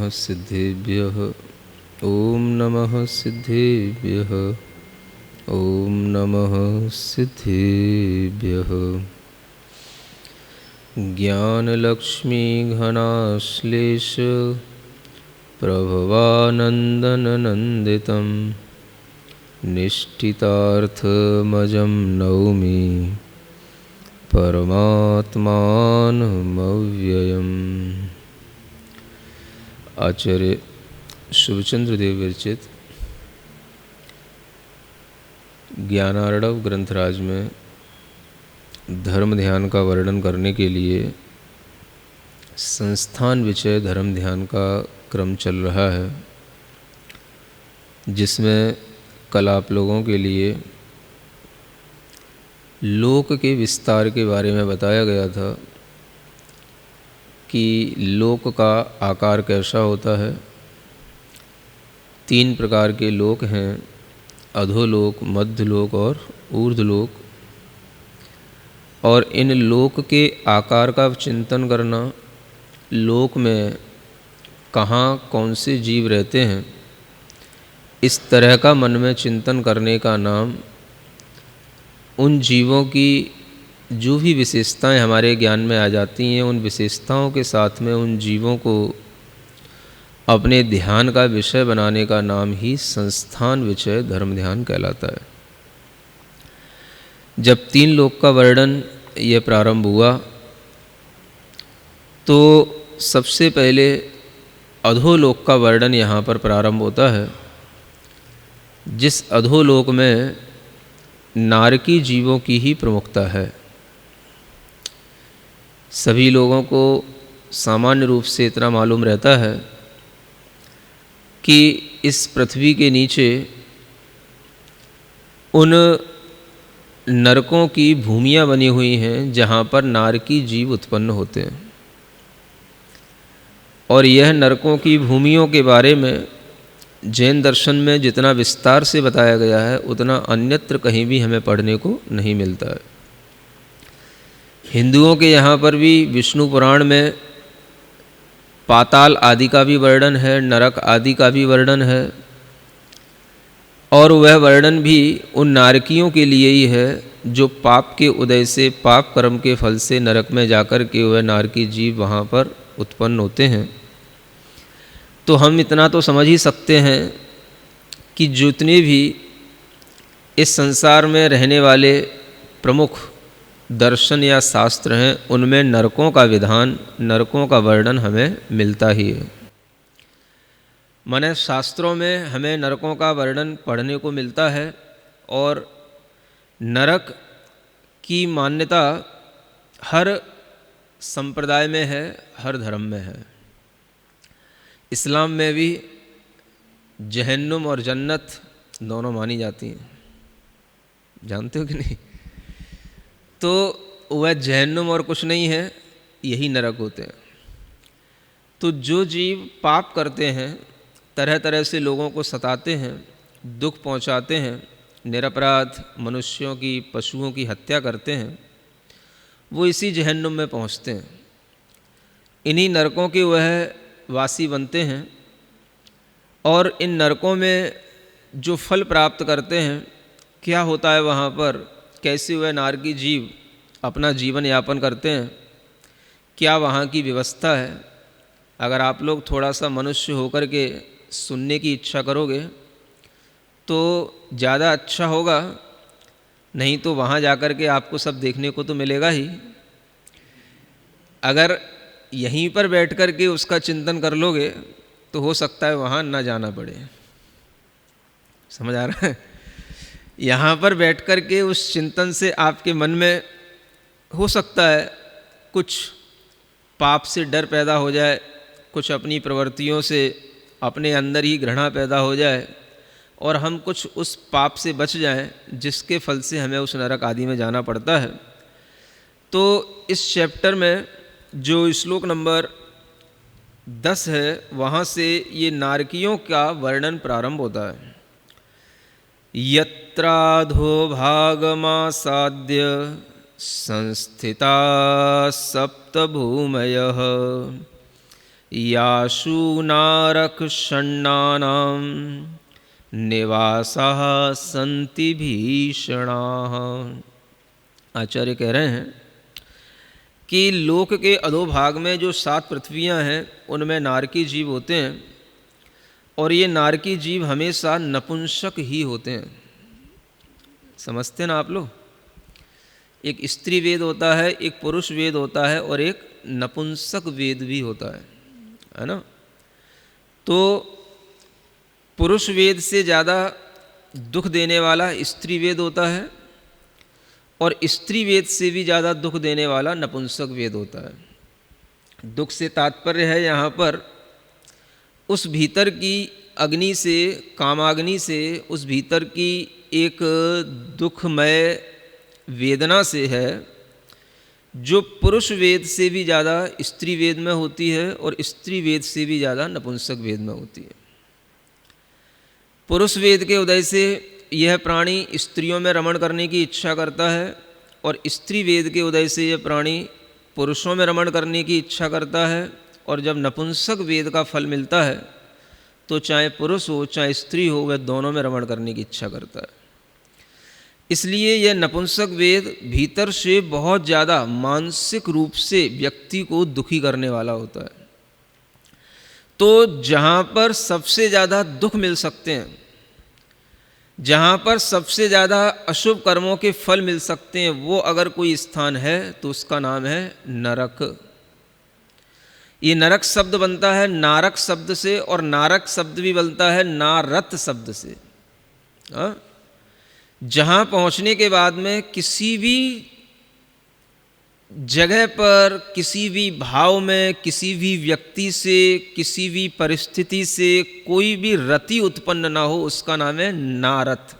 नमः सिद्धेभ्यः। ओम नमः सिद्धेभ्यः। ओम नमः सिद्धेभ्यः। ज्ञानलक्ष्मी घनाश्लेष प्रभवानन्दननन्दितं निष्ठितार्थमजं नौमि परमात्मानमव्ययम्। आचार्य शुभचंद्र देव विरचित ज्ञानार्णव ग्रंथराज में धर्म ध्यान का वर्णन करने के लिए संस्थान विषय धर्म ध्यान का क्रम चल रहा है, जिसमें कल आप लोगों के लिए लोक के विस्तार के बारे में बताया गया था कि लोक का आकार कैसा होता है। 3 प्रकार के लोक हैं, अधोलोक, मध्यलोक और ऊर्ध्वलोक। और इन लोक के आकार का चिंतन करना, लोक में कहाँ कौन से जीव रहते हैं, इस तरह का मन में चिंतन करने का नाम उन जीवों की जो भी विशेषताएं हमारे ज्ञान में आ जाती हैं, उन विशेषताओं के साथ में उन जीवों को अपने ध्यान का विषय बनाने का नाम ही संस्थान विषय धर्म ध्यान कहलाता है। जब 3 लोक का वर्णन यह प्रारंभ हुआ तो सबसे पहले अधोलोक का वर्णन यहाँ पर प्रारंभ होता है, जिस अधोलोक में नारकी जीवों की ही प्रमुखता है। सभी लोगों को सामान्य रूप से इतना मालूम रहता है कि इस पृथ्वी के नीचे उन नरकों की भूमियाँ बनी हुई हैं जहाँ पर नारकी जीव उत्पन्न होते हैं। और यह नरकों की भूमियों के बारे में जैन दर्शन में जितना विस्तार से बताया गया है, उतना अन्यत्र कहीं भी हमें पढ़ने को नहीं मिलता है। हिंदुओं के यहाँ पर भी विष्णु पुराण में पाताल आदि का भी वर्णन है, नरक आदि का भी वर्णन है। और वह वर्णन भी उन नारकियों के लिए ही है जो पाप के उदय से, पाप कर्म के फल से नरक में जाकर के वह नारकी जीव वहाँ पर उत्पन्न होते हैं। तो हम इतना तो समझ ही सकते हैं कि जितने भी इस संसार में रहने वाले प्रमुख दर्शन या शास्त्र हैं, उनमें नरकों का विधान, नरकों का वर्णन हमें मिलता ही है। माने शास्त्रों में हमें नरकों का वर्णन पढ़ने को मिलता है। और नरक की मान्यता हर संप्रदाय में है, हर धर्म में है। इस्लाम में भी जहन्नुम और जन्नत दोनों मानी जाती हैं, जानते हो कि नहीं? तो वह जहन्नुम और कुछ नहीं है, यही नरक होते हैं। तो जो जीव पाप करते हैं, तरह तरह से लोगों को सताते हैं, दुख पहुंचाते हैं, निरपराध मनुष्यों की, पशुओं की हत्या करते हैं, वो इसी जहन्नुम में पहुंचते हैं। इन्हीं नरकों के वह वासी बनते हैं। और इन नरकों में जो फल प्राप्त करते हैं, क्या होता है वहाँ पर, कैसे वह नारकी जीव अपना जीवन यापन करते हैं, क्या वहाँ की व्यवस्था है। अगर आप लोग थोड़ा सा मनुष्य होकर के सुनने की इच्छा करोगे तो ज़्यादा अच्छा होगा, नहीं तो वहाँ जाकर के आपको सब देखने को तो मिलेगा ही। अगर यहीं पर बैठ कर के उसका चिंतन कर लोगे तो हो सकता है वहाँ ना जाना पड़े। समझ आ रहा है? यहाँ पर बैठ कर के उस चिंतन से आपके मन में हो सकता है कुछ पाप से डर पैदा हो जाए, कुछ अपनी प्रवृत्तियों से अपने अंदर ही घृणा पैदा हो जाए और हम कुछ उस पाप से बच जाएं जिसके फल से हमें उस नरक आदि में जाना पड़ता है। तो इस चैप्टर में जो श्लोक नंबर 10 है, वहाँ से ये नारकियों का वर्णन प्रारंभ होता है। यत्राधो भागमासाद्य संस्थिता सप्तभूमयः यासु नारक षण्णानां निवासाः सन्ति भीषणाः। आचार्य कह रहे हैं कि लोक के अधोभाग में जो 7 पृथ्वियाँ हैं उनमें नारकी जीव होते हैं, और ये नारकी जीव हमेशा नपुंसक ही होते हैं। समझते हैं ना आप लोग? एक स्त्री वेद होता है, एक पुरुष वेद होता है, और एक नपुंसक वेद भी होता है ना? तो पुरुष वेद से ज़्यादा दुख देने वाला स्त्री वेद होता है, और स्त्री वेद से भी ज़्यादा दुख देने वाला नपुंसक वेद होता है। दुख से तात्पर्य है यहाँ पर उस भीतर की अग्नि से, कामाग्नि से, उस भीतर की एक दुखमय वेदना से है, जो पुरुष वेद से भी ज़्यादा स्त्री वेद में होती है और स्त्री वेद से भी ज़्यादा नपुंसक वेद में होती है। पुरुष वेद के उदय से यह प्राणी स्त्रियों में रमण करने की इच्छा करता है, और स्त्री वेद के उदय से यह प्राणी पुरुषों में रमण करने की इच्छा करता है। और जब नपुंसक वेद का फल मिलता है तो चाहे पुरुष हो चाहे स्त्री हो, वह दोनों में रमण करने की इच्छा करता है। इसलिए यह नपुंसक वेद भीतर से बहुत ज़्यादा मानसिक रूप से व्यक्ति को दुखी करने वाला होता है। तो जहाँ पर सबसे ज़्यादा दुख मिल सकते हैं, जहाँ पर सबसे ज़्यादा अशुभ कर्मों के फल मिल सकते हैं, वो अगर कोई स्थान है तो उसका नाम है नरक। ये नरक शब्द बनता है नारक शब्द से, और नारक शब्द भी बनता है नारत शब्द से। जहाँ पहुँचने के बाद में किसी भी जगह पर, किसी भी भाव में, किसी भी व्यक्ति से, किसी भी परिस्थिति से कोई भी रति उत्पन्न ना हो, उसका नाम है नारत।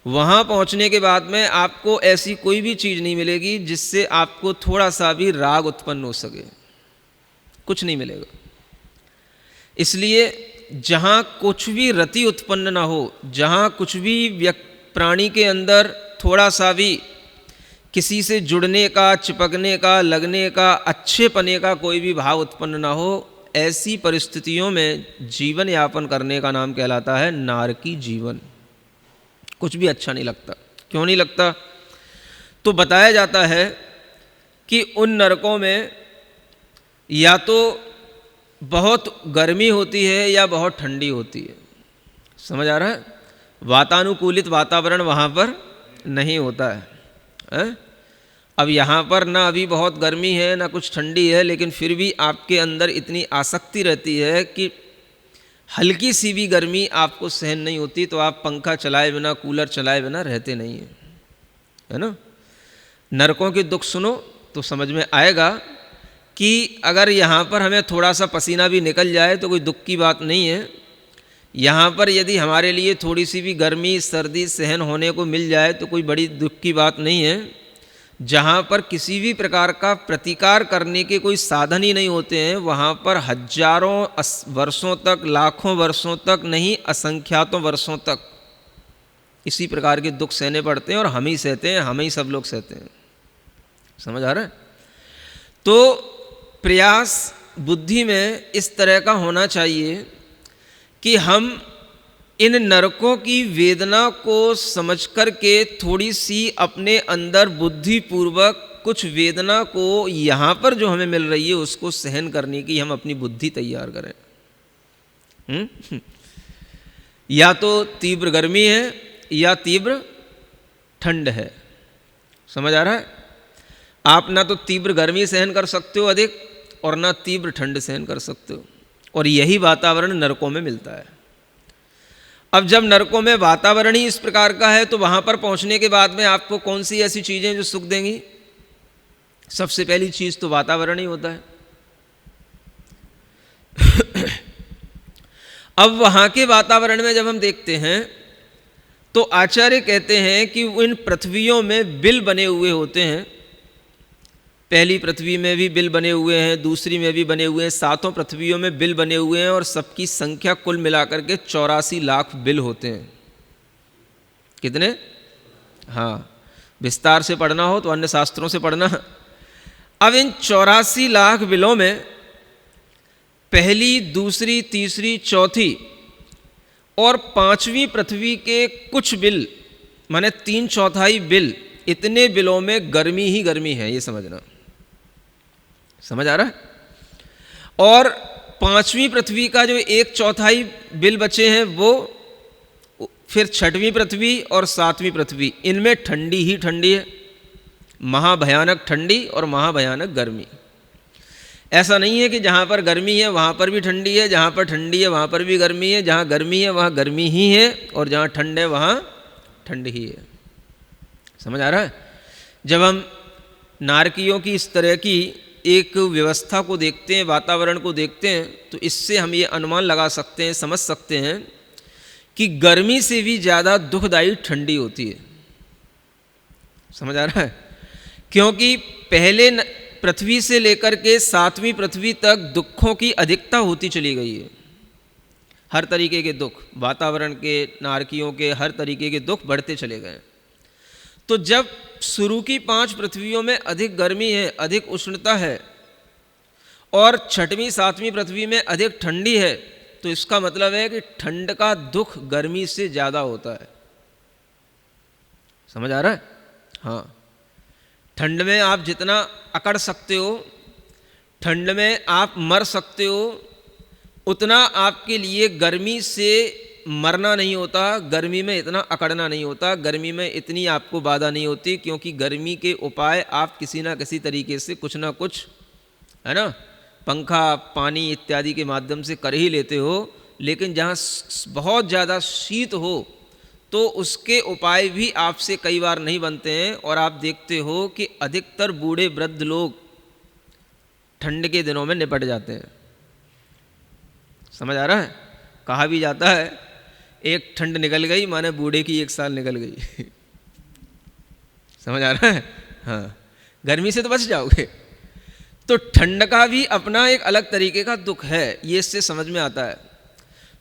वहाँ पहुँचने के बाद में आपको ऐसी कोई भी चीज़ नहीं मिलेगी जिससे आपको थोड़ा सा भी राग उत्पन्न हो सके, कुछ नहीं मिलेगा। इसलिए जहाँ कुछ भी रति उत्पन्न ना हो, जहाँ कुछ भी प्राणी के अंदर थोड़ा सा भी किसी से जुड़ने का, चिपकने का, लगने का, अच्छे पने का कोई भी भाव उत्पन्न ना हो, ऐसी परिस्थितियों में जीवन यापन करने का नाम कहलाता है नारकी जीवन। कुछ भी अच्छा नहीं लगता। क्यों नहीं लगता? तो बताया जाता है कि उन नरकों में या तो बहुत गर्मी होती है या बहुत ठंडी होती है। समझ आ रहा है? वातानुकूलित वातावरण वहाँ पर नहीं होता है। अब यहाँ पर ना अभी बहुत गर्मी है ना कुछ ठंडी है, लेकिन फिर भी आपके अंदर इतनी आसक्ति रहती है कि हल्की सी भी गर्मी आपको सहन नहीं होती, तो आप पंखा चलाए बिना, कूलर चलाए बिना रहते नहीं हैं, है ना? नरकों के दुख सुनो तो समझ में आएगा कि अगर यहाँ पर हमें थोड़ा सा पसीना भी निकल जाए तो कोई दुख की बात नहीं है। यहाँ पर यदि हमारे लिए थोड़ी सी भी गर्मी, सर्दी सहन होने को मिल जाए तो कोई बड़ी दुख की बात नहीं है। जहाँ पर किसी भी प्रकार का प्रतिकार करने के कोई साधन ही नहीं होते हैं, वहाँ पर हजारों वर्षों तक, लाखों वर्षों तक नहीं, असंख्यातों वर्षों तक इसी प्रकार के दुख सहने पड़ते हैं, और हम ही सहते हैं, हम ही सब लोग सहते हैं। समझ आ रहा है? तो प्रयास बुद्धि में इस तरह का होना चाहिए कि हम इन नरकों की वेदना को समझ कर के थोड़ी सी अपने अंदर बुद्धिपूर्वक कुछ वेदना को यहाँ पर जो हमें मिल रही है उसको सहन करने की हम अपनी बुद्धि तैयार करें। या तो तीव्र गर्मी है या तीव्र ठंड है। समझ आ रहा है? आप ना तो तीव्र गर्मी सहन कर सकते हो अधिक, और ना तीव्र ठंड सहन कर सकते हो, और यही वातावरण नरकों में मिलता है। अब जब नरकों में वातावरण ही इस प्रकार का है, तो वहाँ पर पहुँचने के बाद में आपको कौन सी ऐसी चीज़ें जो सुख देंगी? सबसे पहली चीज़ तो वातावरण ही होता है। अब वहाँ के वातावरण में जब हम देखते हैं तो आचार्य कहते हैं कि इन पृथ्वियों में बिल बने हुए होते हैं। पहली पृथ्वी में भी बिल बने हुए हैं, दूसरी में भी बने हुए हैं, 7 पृथ्वियों में बिल बने हुए हैं, और सबकी संख्या कुल मिलाकर के 84 लाख बिल होते हैं। कितने? हाँ, विस्तार से पढ़ना हो तो अन्य शास्त्रों से पढ़ना। अब इन 84 लाख बिलों में पहली, दूसरी, तीसरी, चौथी और पांचवी पृथ्वी के कुछ बिल, माने 3/4 बिल, इतने बिलों में गर्मी ही गर्मी है, ये समझना। समझ आ रहा है? और पांचवी पृथ्वी का जो 1/4 बिल बचे हैं वो फिर छठवीं पृथ्वी और सातवीं पृथ्वी, इनमें ठंडी ही ठंडी है, महाभयानक ठंडी और महाभयानक गर्मी। ऐसा नहीं है कि जहाँ पर गर्मी है वहाँ पर भी ठंडी है, जहाँ पर ठंडी है वहाँ पर भी गर्मी है, जहाँ गर्मी है वहाँ गर्मी ही है और जहाँ ठंड है वहाँ ठंड ही है। समझ आ रहा है? जब हम नारकियों की इस तरह की एक व्यवस्था को देखते हैं, वातावरण को देखते हैं, तो इससे हम ये अनुमान लगा सकते हैं, समझ सकते हैं कि गर्मी से भी ज़्यादा दुखदायी ठंडी होती है। समझ आ रहा है? क्योंकि पहले पृथ्वी से लेकर के सातवीं पृथ्वी तक दुखों की अधिकता होती चली गई है। हर तरीके के दुख, वातावरण के, नारकियों के, हर तरीके के दुख बढ़ते चले गए। तो जब शुरू की 5 पृथ्वियों में अधिक गर्मी है, अधिक उष्णता है, और छठवीं सातवीं पृथ्वी में अधिक ठंडी है, तो इसका मतलब है कि ठंड का दुख गर्मी से ज़्यादा होता है। समझ आ रहा है? हाँ, ठंड में आप जितना अकड़ सकते हो, ठंड में आप मर सकते हो, उतना आपके लिए गर्मी से मरना नहीं होता, गर्मी में इतना अकड़ना नहीं होता, गर्मी में इतनी आपको बाधा नहीं होती, क्योंकि गर्मी के उपाय आप किसी ना किसी तरीके से कुछ ना कुछ, है ना, पंखा, पानी इत्यादि के माध्यम से कर ही लेते हो। लेकिन जहाँ बहुत ज़्यादा शीत हो तो उसके उपाय भी आपसे कई बार नहीं बनते हैं, और आप देखते हो कि अधिकतर बूढ़े वृद्ध लोग ठंड के दिनों में निपट जाते हैं। समझ आ रहा है? कहा भी जाता है एक ठंड निकल गई माने बूढ़े की 1 साल निकल गई। समझ आ रहा है? हाँ, गर्मी से तो बच जाओगे। तो ठंड का भी अपना एक अलग तरीके का दुख है, ये इससे समझ में आता है।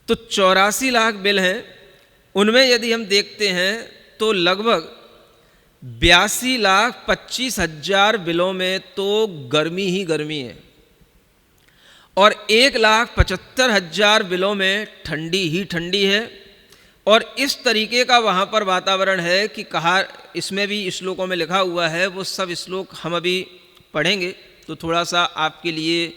तो 84 लाख बिल हैं, उनमें यदि हम देखते हैं तो लगभग 82,25,000 बिलों में तो गर्मी ही गर्मी है, और 1,75,000 बिलों में ठंडी ही ठंडी है। और इस तरीके का वहाँ पर वातावरण है कि कहा, इसमें भी श्लोकों में लिखा हुआ है, वो सब श्लोक हम अभी पढ़ेंगे, तो थोड़ा सा आपके लिए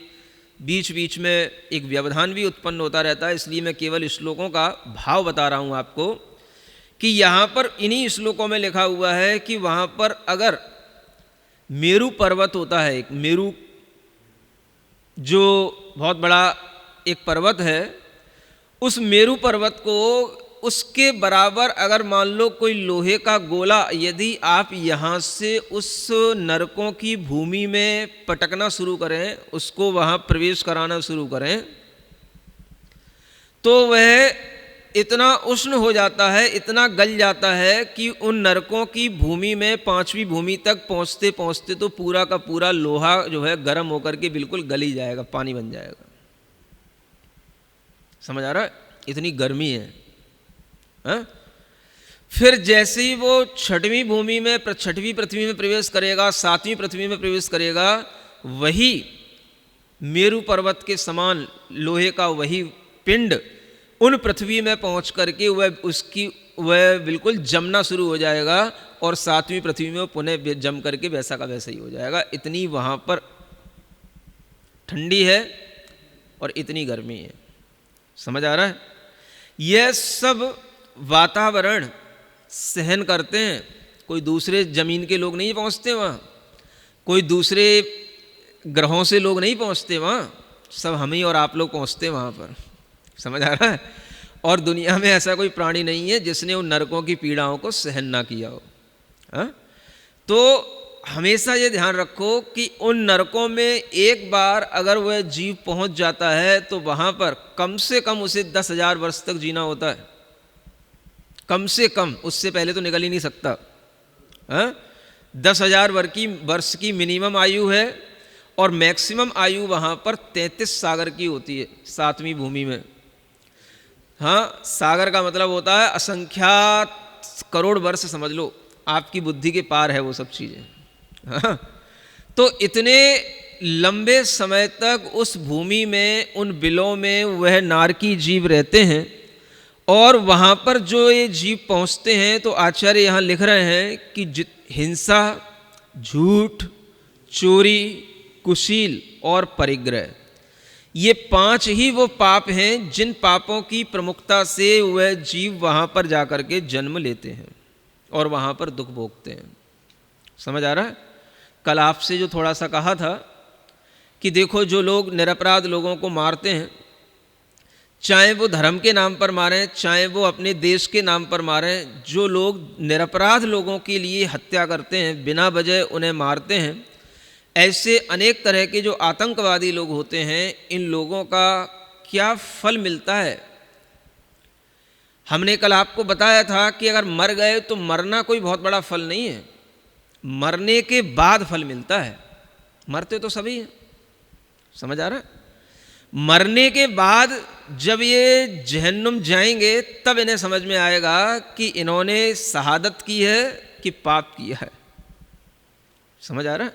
बीच बीच में एक व्यवधान भी उत्पन्न होता रहता है, इसलिए मैं केवल श्लोकों का भाव बता रहा हूँ आपको कि यहाँ पर इन्हीं श्लोकों में लिखा हुआ है कि वहाँ पर अगर मेरू पर्वत होता है, एक मेरू जो बहुत बड़ा एक पर्वत है, उस मेरू पर्वत को, उसके बराबर अगर मान लो कोई लोहे का गोला यदि आप यहाँ से उस नरकों की भूमि में पटकना शुरू करें, उसको वहाँ प्रवेश कराना शुरू करें, तो वह इतना उष्ण हो जाता है, इतना गल जाता है कि उन नरकों की भूमि में 5वीं भूमि तक पहुँचते पहुँचते तो पूरा का पूरा लोहा जो है गर्म होकर के बिल्कुल गल ही जाएगा, पानी बन जाएगा। समझ आ रहा है? इतनी गर्मी है। हाँ? फिर जैसे ही वो छठवीं भूमि में, छठवीं पृथ्वी में प्रवेश करेगा, सातवीं पृथ्वी में प्रवेश करेगा, वही मेरू पर्वत के समान लोहे का वही पिंड उन पृथ्वी में पहुंच करके वह बिल्कुल जमना शुरू हो जाएगा, और सातवीं पृथ्वी में पुनः जम करके वैसा का वैसा ही हो जाएगा। इतनी वहाँ पर ठंडी है और इतनी गर्मी है। समझ आ रहा है? यह सब वातावरण सहन करते हैं, कोई दूसरे जमीन के लोग नहीं पहुंचते वहाँ, कोई दूसरे ग्रहों से लोग नहीं पहुंचते वहाँ, सब हम ही और आप लोग पहुंचते हैं वहाँ पर। समझ आ रहा है? और दुनिया में ऐसा कोई प्राणी नहीं है जिसने उन नरकों की पीड़ाओं को सहन ना किया हो। हाँ? तो हमेशा ये ध्यान रखो कि उन नरकों में एक बार अगर वह जीव पहुंच जाता है तो वहाँ पर कम से कम उसे 10,000 वर्ष तक जीना होता है, कम से कम, उससे पहले तो निकल ही नहीं सकता। 10,000 वर्ष की मिनिमम आयु है, और मैक्सिमम आयु वहाँ पर 33 सागर की होती है सातवीं भूमि में। हाँ, सागर का मतलब होता है असंख्यात करोड़ वर्ष, समझ लो, आपकी बुद्धि के पार है वो सब चीज़ें। हाँ, तो इतने लंबे समय तक उस भूमि में, उन बिलों में वह नारकी जीव रहते हैं, और वहाँ पर जो ये जीव पहुँचते हैं तो आचार्य यहाँ लिख रहे हैं कि हिंसा, झूठ, चोरी, कुशील और परिग्रह, ये 5 ही वो पाप हैं जिन पापों की प्रमुखता से वह जीव वहाँ पर जाकर के जन्म लेते हैं और वहाँ पर दुख भोगते हैं। समझ आ रहा है? कल आपसे जो थोड़ा सा कहा था कि देखो जो लोग निरपराध लोगों को मारते हैं, चाहे वो धर्म के नाम पर मारें, चाहे वो अपने देश के नाम पर मारें, जो लोग निरपराध लोगों के लिए हत्या करते हैं, बिना वजह उन्हें मारते हैं, ऐसे अनेक तरह के जो आतंकवादी लोग होते हैं, इन लोगों का क्या फल मिलता है? हमने कल आपको बताया था कि अगर मर गए तो मरना कोई बहुत बड़ा फल नहीं है, मरने के बाद फल मिलता है। मरते तो सभी हैं, समझ आ रहा है? मरने के बाद जब ये जहन्नुम जाएंगे तब इन्हें समझ में आएगा कि इन्होंने शहादत की है कि पाप किया है। समझ आ रहा है?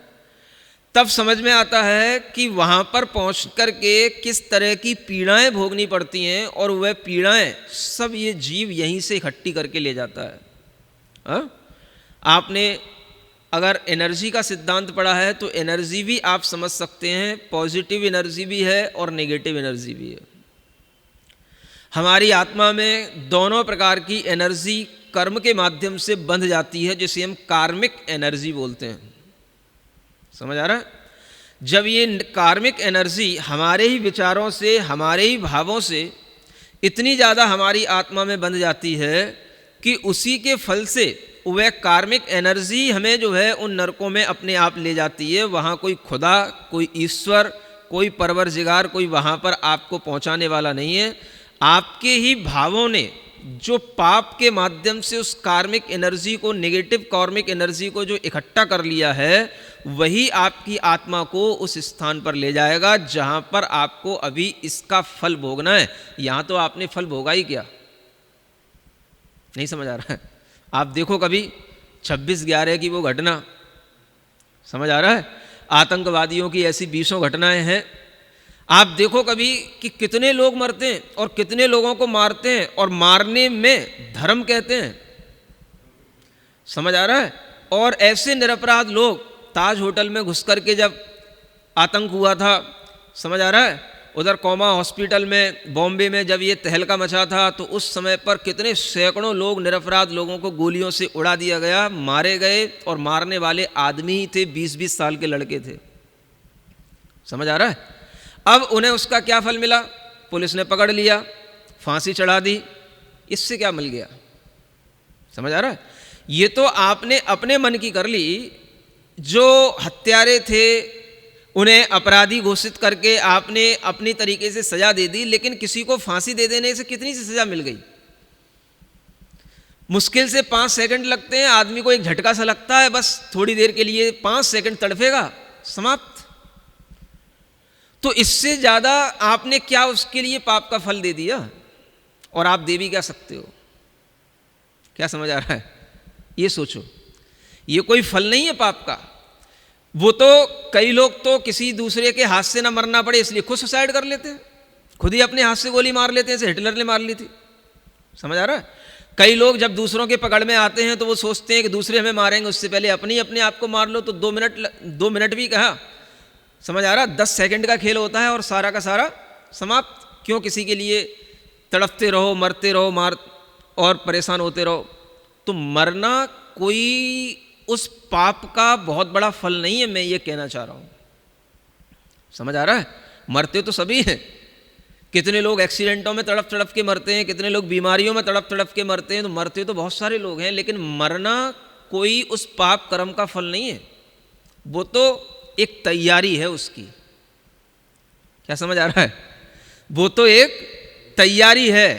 तब समझ में आता है कि वहाँ पर पहुँच कर के किस तरह की पीड़ाएं भोगनी पड़ती हैं, और वह पीड़ाएं सब ये जीव यहीं से इकट्ठी करके ले जाता है। आपने अगर एनर्जी का सिद्धांत पढ़ा है तो एनर्जी भी आप समझ सकते हैं, पॉजिटिव एनर्जी भी है और नेगेटिव एनर्जी भी है। हमारी आत्मा में दोनों प्रकार की एनर्जी कर्म के माध्यम से बंध जाती है, जिसे हम कार्मिक एनर्जी बोलते हैं। समझ आ रहा है? जब ये कार्मिक एनर्जी हमारे ही विचारों से, हमारे ही भावों से इतनी ज़्यादा हमारी आत्मा में बंध जाती है कि उसी के फल से वह कार्मिक एनर्जी हमें जो है उन नरकों में अपने आप ले जाती है। वहाँ कोई खुदा, कोई ईश्वर, कोई परवरदिगार, कोई वहाँ पर आपको पहुँचाने वाला नहीं है। आपके ही भावों ने जो पाप के माध्यम से उस कार्मिक एनर्जी को, नेगेटिव कार्मिक एनर्जी को जो इकट्ठा कर लिया है, वही आपकी आत्मा को उस स्थान पर ले जाएगा जहाँ पर आपको अभी इसका फल भोगना है। यहाँ तो आपने फल भोगा ही क्या? नहीं समझ आ रहा है? आप देखो कभी 26/11 की वो घटना, समझ आ रहा है? आतंकवादियों की ऐसी 20 घटनाएं हैं। आप देखो कभी कि कितने लोग मरते हैं और कितने लोगों को मारते हैं, और मारने में धर्म कहते हैं। समझ आ रहा है? और ऐसे निरपराध लोग, ताज होटल में घुस करके जब आतंक हुआ था, समझ आ रहा है, उधर कोमा हॉस्पिटल में बॉम्बे में जब ये तहलका मचा था, तो उस समय पर कितने सैकड़ों लोग, निरपराध लोगों को गोलियों से उड़ा दिया गया, मारे गए, और मारने वाले आदमी ही थे, 20-20 साल के लड़के थे। समझ आ रहा है? अब उन्हें उसका क्या फल मिला? पुलिस ने पकड़ लिया, फांसी चढ़ा दी। इससे क्या मिल गया? समझ आ रहा है? ये तो आपने अपने मन की कर ली। जो हत्यारे थे उन्हें अपराधी घोषित करके आपने अपनी तरीके से सजा दे दी, लेकिन किसी को फांसी दे देने से कितनी सी सजा मिल गई? मुश्किल से 5 सेकंड लगते हैं, आदमी को एक झटका सा लगता है, बस थोड़ी देर के लिए 5 सेकंड तड़फेगा, समाप्त। तो इससे ज़्यादा आपने क्या उसके लिए पाप का फल दे दिया, और आप दे भी क्या सकते हो? क्या समझ आ रहा है? ये सोचो, ये कोई फल नहीं है पाप का। वो तो कई लोग तो किसी दूसरे के हाथ से ना मरना पड़े इसलिए खुद सुसाइड कर लेते हैं, खुद ही अपने हाथ से गोली मार लेते हैं, जैसे हिटलर ने मार ली थी। समझ आ रहा है? कई लोग जब दूसरों के पकड़ में आते हैं तो वो सोचते हैं कि दूसरे हमें मारेंगे, उससे पहले अपने आप को मार लो, तो 2 मिनट भी कहा, समझ आ रहा, 10 सेकंड का खेल होता है और सारा का सारा समाप्त। क्यों किसी के लिए तड़पते रहो, मरते रहो, मार और परेशान होते रहो? तो मरना कोई उस पाप का बहुत बड़ा फल नहीं है, मैं ये कहना चाह रहा हूं। समझ आ रहा है? मरते तो सभी हैं। कितने लोग एक्सीडेंटों में तड़प तड़प के मरते हैं, कितने लोग बीमारियों में तड़प तड़प के मरते हैं, तो मरते तो बहुत सारे लोग हैं, लेकिन मरना कोई उस पाप कर्म का फल नहीं है, वो तो एक तैयारी है उसकी। क्या समझ आ रहा है? वो तो एक तैयारी है।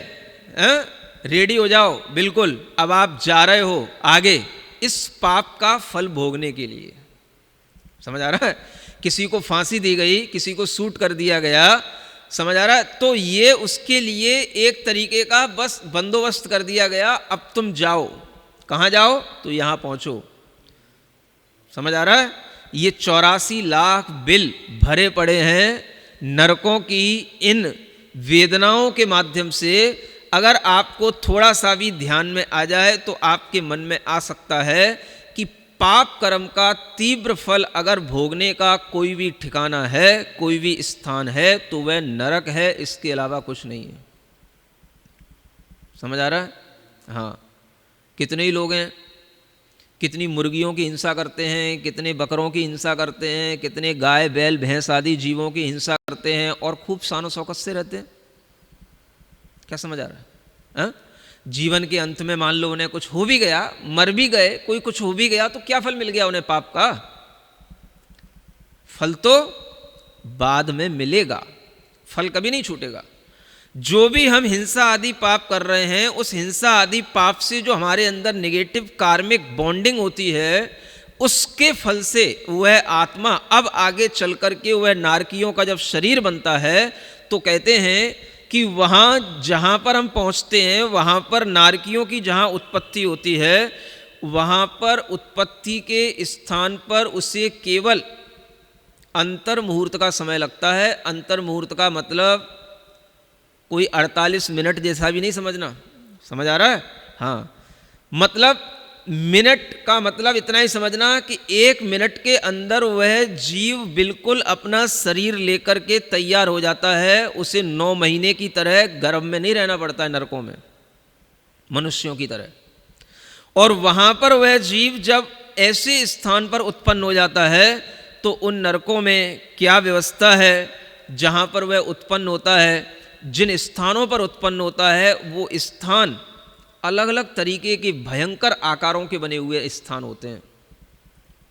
रेडी हो जाओ, बिल्कुल अब आप जा रहे हो आगे इस पाप का फल भोगने के लिए। समझ आ रहा है? किसी को फांसी दी गई, किसी को शूट कर दिया गया, समझ आ रहा है, तो ये उसके लिए एक तरीके का बस बंदोबस्त कर दिया गया, अब तुम जाओ। कहाँ जाओ? तो यहाँ पहुँचो। समझ आ रहा है? ये 84 लाख बिल भरे पड़े हैं नरकों की इन वेदनाओं के माध्यम से। अगर आपको थोड़ा सा भी ध्यान में आ जाए तो आपके मन में आ सकता है कि पाप कर्म का तीव्र फल अगर भोगने का कोई भी ठिकाना है, कोई भी स्थान है, तो वह नरक है, इसके अलावा कुछ नहीं है। समझ आ रहा है? हाँ, कितने ही लोग हैं, कितनी मुर्गियों की हिंसा करते हैं, कितने बकरों की हिंसा करते हैं, कितने गाय बैल भैंस आदि जीवों की हिंसा करते हैं और खूब शान शौकत से रहते हैं। क्या समझ आ रहा है? हा? जीवन के अंत में मान लो उन्हें कुछ हो भी गया, मर भी गए, कोई कुछ हो भी गया, तो क्या फल मिल गया उन्हें पाप का? फल तो बाद में मिलेगा, फल कभी नहीं छूटेगा। जो भी हम हिंसा आदि पाप कर रहे हैं, उस हिंसा आदि पाप से जो हमारे अंदर नेगेटिव कार्मिक बॉन्डिंग होती है, उसके फल से वह आत्मा अब आगे चल करके वह नारकियों का जब शरीर बनता है, तो कहते हैं कि वहाँ जहाँ पर हम पहुँचते हैं, वहाँ पर नारकियों की जहाँ उत्पत्ति होती है, वहाँ पर उत्पत्ति के स्थान पर उसे केवल अंतर मुहूर्त का समय लगता है। अंतर मुहूर्त का मतलब कोई 48 मिनट जैसा भी नहीं समझना, समझ आ रहा है? हाँ, मतलब मिनट का मतलब इतना ही समझना कि 1 मिनट के अंदर वह जीव बिल्कुल अपना शरीर लेकर के तैयार हो जाता है। उसे 9 महीने की तरह गर्भ में नहीं रहना पड़ता है नरकों में, मनुष्यों की तरह। और वहाँ पर वह जीव जब ऐसे स्थान पर उत्पन्न हो जाता है, तो उन नरकों में क्या व्यवस्था है जहाँ पर वह उत्पन्न होता है, जिन स्थानों पर उत्पन्न होता है, वो स्थान अलग अलग तरीके के भयंकर आकारों के बने हुए स्थान होते हैं।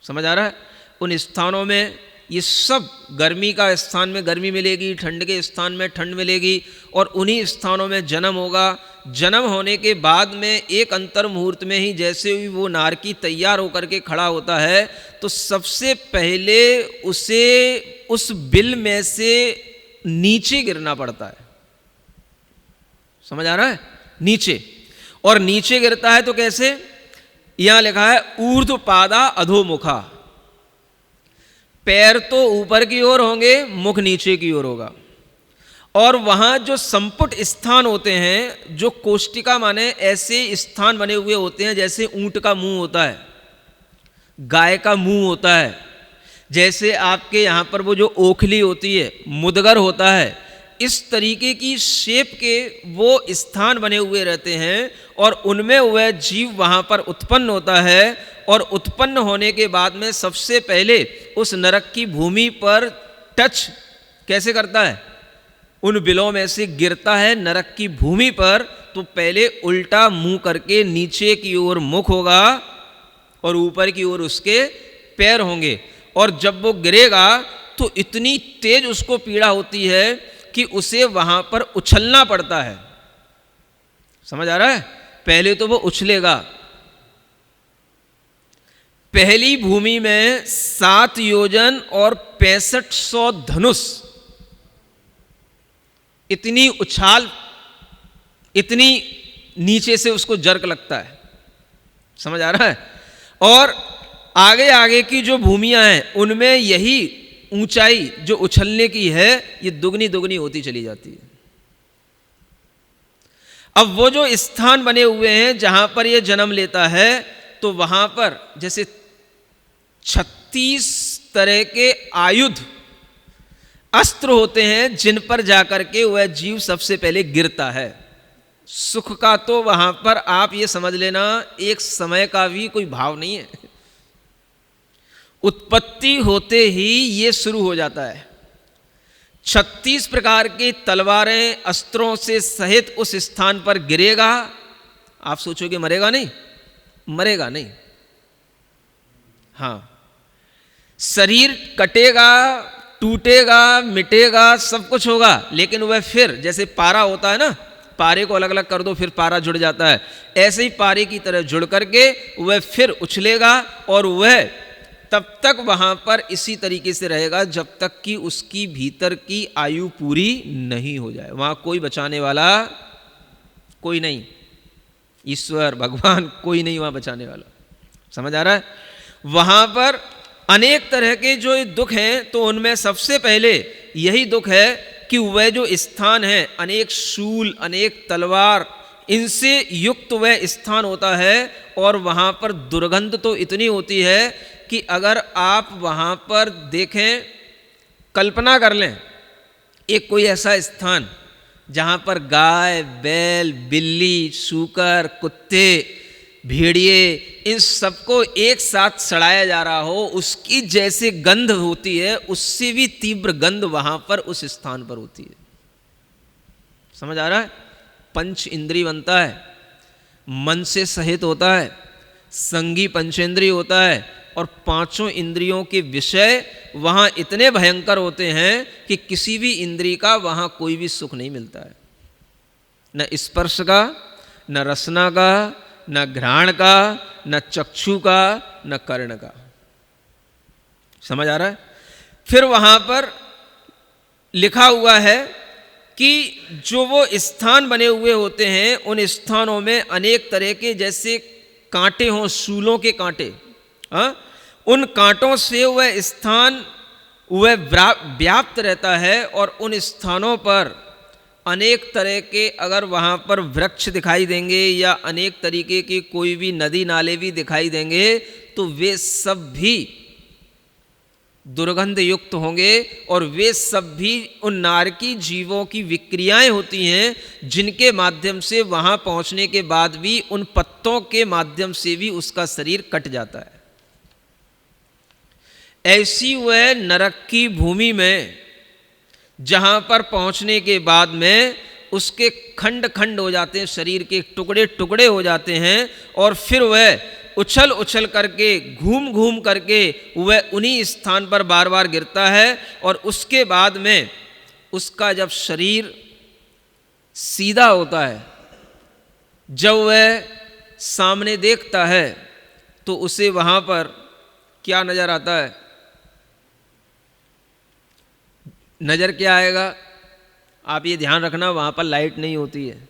समझ आ रहा है? उन स्थानों में ये सब, गर्मी का स्थान में गर्मी मिलेगी, ठंड के स्थान में ठंड मिलेगी, और उन्हीं स्थानों में जन्म होगा। जन्म होने के बाद में एक अंतर मुहूर्त में ही जैसे ही वो नारकी तैयार होकर के खड़ा होता है, तो सबसे पहले उसे उस बिल में से नीचे गिरना पड़ता है। समझ आ रहा है? नीचे। और नीचे गिरता है तो कैसे? यहां लिखा है ऊर्ध्वपादा अधोमुखा। पैर तो ऊपर की ओर होंगे, मुख नीचे की ओर होगा। और वहां जो संपुट स्थान होते हैं, जो कोष्टिका माने ऐसे स्थान बने हुए होते हैं, जैसे ऊंट का मुंह होता है, गाय का मुंह होता है, जैसे आपके यहां पर वो जो ओखली होती है, मुदगर होता है, इस तरीके की शेप के वो स्थान बने हुए रहते हैं। और उनमें वह जीव वहाँ पर उत्पन्न होता है, और उत्पन्न होने के बाद में सबसे पहले उस नरक की भूमि पर टच कैसे करता है? उन बिलों में से गिरता है नरक की भूमि पर, तो पहले उल्टा मुंह करके नीचे की ओर मुख होगा और ऊपर की ओर उसके पैर होंगे। और जब वो गिरेगा तो इतनी तेज उसको पीड़ा होती है कि उसे वहां पर उछलना पड़ता है। समझ आ रहा है? पहले तो वो उछलेगा। पहली भूमि में 7 योजन और 6500 धनुष, इतनी उछाल, इतनी नीचे से उसको जर्क लगता है। समझ आ रहा है? और आगे आगे की जो भूमियां हैं, उनमें यही ऊंचाई जो उछलने की है, ये दुगनी दुगनी होती चली जाती है। अब वो जो स्थान बने हुए हैं जहां पर ये जन्म लेता है, तो वहां पर जैसे 36 तरह के आयुध, अस्त्र होते हैं, जिन पर जाकर के वह जीव सबसे पहले गिरता है। सुख का तो वहां पर आप ये समझ लेना, एक समय का भी कोई भाव नहीं है। उत्पत्ति होते ही ये शुरू हो जाता है। 36 प्रकार की तलवारें अस्त्रों से सहित उस स्थान पर गिरेगा। आप सोचोगे मरेगा नहीं? मरेगा नहीं। हाँ, शरीर कटेगा, टूटेगा, मिटेगा, सब कुछ होगा, लेकिन वह फिर जैसे पारा होता है ना, पारे को अलग अलग कर दो फिर पारा जुड़ जाता है, ऐसे ही पारे की तरह जुड़ करके वह फिर उछलेगा। और वह तब तक वहां पर इसी तरीके से रहेगा जब तक कि उसकी भीतर की आयु पूरी नहीं हो जाए। वहां कोई बचाने वाला कोई नहीं, ईश्वर भगवान कोई नहीं वहां बचाने वाला। समझ आ रहा है? वहां पर अनेक तरह के जो दुख हैं, तो उनमें सबसे पहले यही दुख है कि वह जो स्थान है, अनेक शूल, अनेक तलवार, इनसे युक्त वह स्थान होता है, और वहाँ पर दुर्गंध तो इतनी होती है कि अगर आप वहाँ पर देखें, कल्पना कर लें एक कोई ऐसा स्थान जहाँ पर गाय, बैल, बिल्ली, सूकर, कुत्ते, भेड़िए, इन सबको एक साथ सड़ाया जा रहा हो, उसकी जैसे गंध होती है, उससे भी तीव्र गंध वहाँ पर उस स्थान पर होती है। समझ आ रहा है? पंच इंद्रिय बनता है, मन से सहित होता है, संगी पंचेंद्रिय होता है, और पांचों इंद्रियों के विषय वहाँ इतने भयंकर होते हैं कि किसी भी इंद्रिय का वहाँ कोई भी सुख नहीं मिलता है, न स्पर्श का, न रसना का, न घ्राण का, न चक्षु का, न कर्ण का। समझ आ रहा है? फिर वहाँ पर लिखा हुआ है कि जो वो स्थान बने हुए होते हैं, उन स्थानों में अनेक तरह के जैसे कांटे हों, शूलों के कांटे, उन कांटों से वह स्थान वह व्याप्त रहता है, और उन स्थानों पर अनेक तरह के अगर वहाँ पर वृक्ष दिखाई देंगे या अनेक तरीके की कोई भी नदी नाले भी दिखाई देंगे, तो वे सब भी दुर्गंध युक्त होंगे, और वे सब भी उन नारकी जीवों की विक्रियाएं होती हैं, जिनके माध्यम से वहाँ पहुँचने के बाद भी उन पत्तों के माध्यम से भी उसका शरीर कट जाता है। ऐसी वह नरक की भूमि में, जहाँ पर पहुँचने के बाद में उसके खंड खंड हो जाते हैं, शरीर के टुकड़े टुकड़े हो जाते हैं, और फिर वह उछल उछल करके, घूम घूम करके वह उन्हीं स्थान पर बार बार गिरता है, और उसके बाद में उसका जब शरीर सीधा होता है, जब वह सामने देखता है, तो उसे वहाँ पर क्या नज़र आता है? नज़र क्या आएगा? आप ये ध्यान रखना, वहाँ पर लाइट नहीं होती है।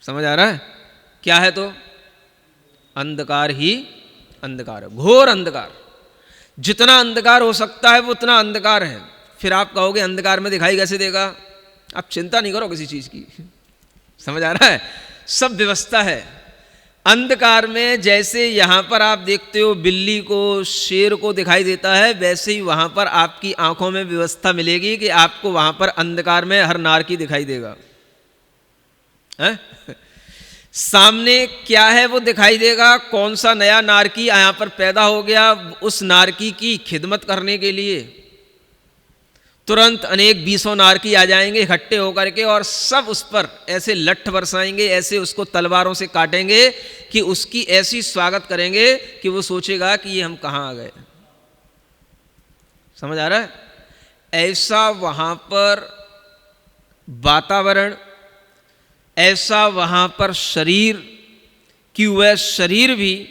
समझ आ रहा है? क्या है? तो अंधकार ही अंधकार है, घोर अंधकार। जितना अंधकार हो सकता है वो उतना अंधकार है। फिर आप कहोगे अंधकार में दिखाई कैसे देगा? आप चिंता नहीं करो किसी चीज़ की। समझ आ रहा है? सब व्यवस्था है। अंधकार में जैसे यहाँ पर आप देखते हो बिल्ली को, शेर को दिखाई देता है, वैसे ही वहाँ पर आपकी आंखों में व्यवस्था मिलेगी कि आपको वहाँ पर अंधकार में हर नारकी दिखाई देगा। है? सामने क्या है वो दिखाई देगा, कौन सा नया नारकी यहाँ पर पैदा हो गया, उस नारकी की खिदमत करने के लिए तुरंत अनेक 20 नारकी आ जाएंगे इकट्ठे होकर के, और सब उस पर ऐसे लठ बरसाएंगे, ऐसे उसको तलवारों से काटेंगे कि उसकी ऐसी स्वागत करेंगे कि वो सोचेगा कि ये हम कहाँ आ गए। समझ आ रहा है? ऐसा वहाँ पर वातावरण, ऐसा वहाँ पर शरीर, कि वह शरीर भी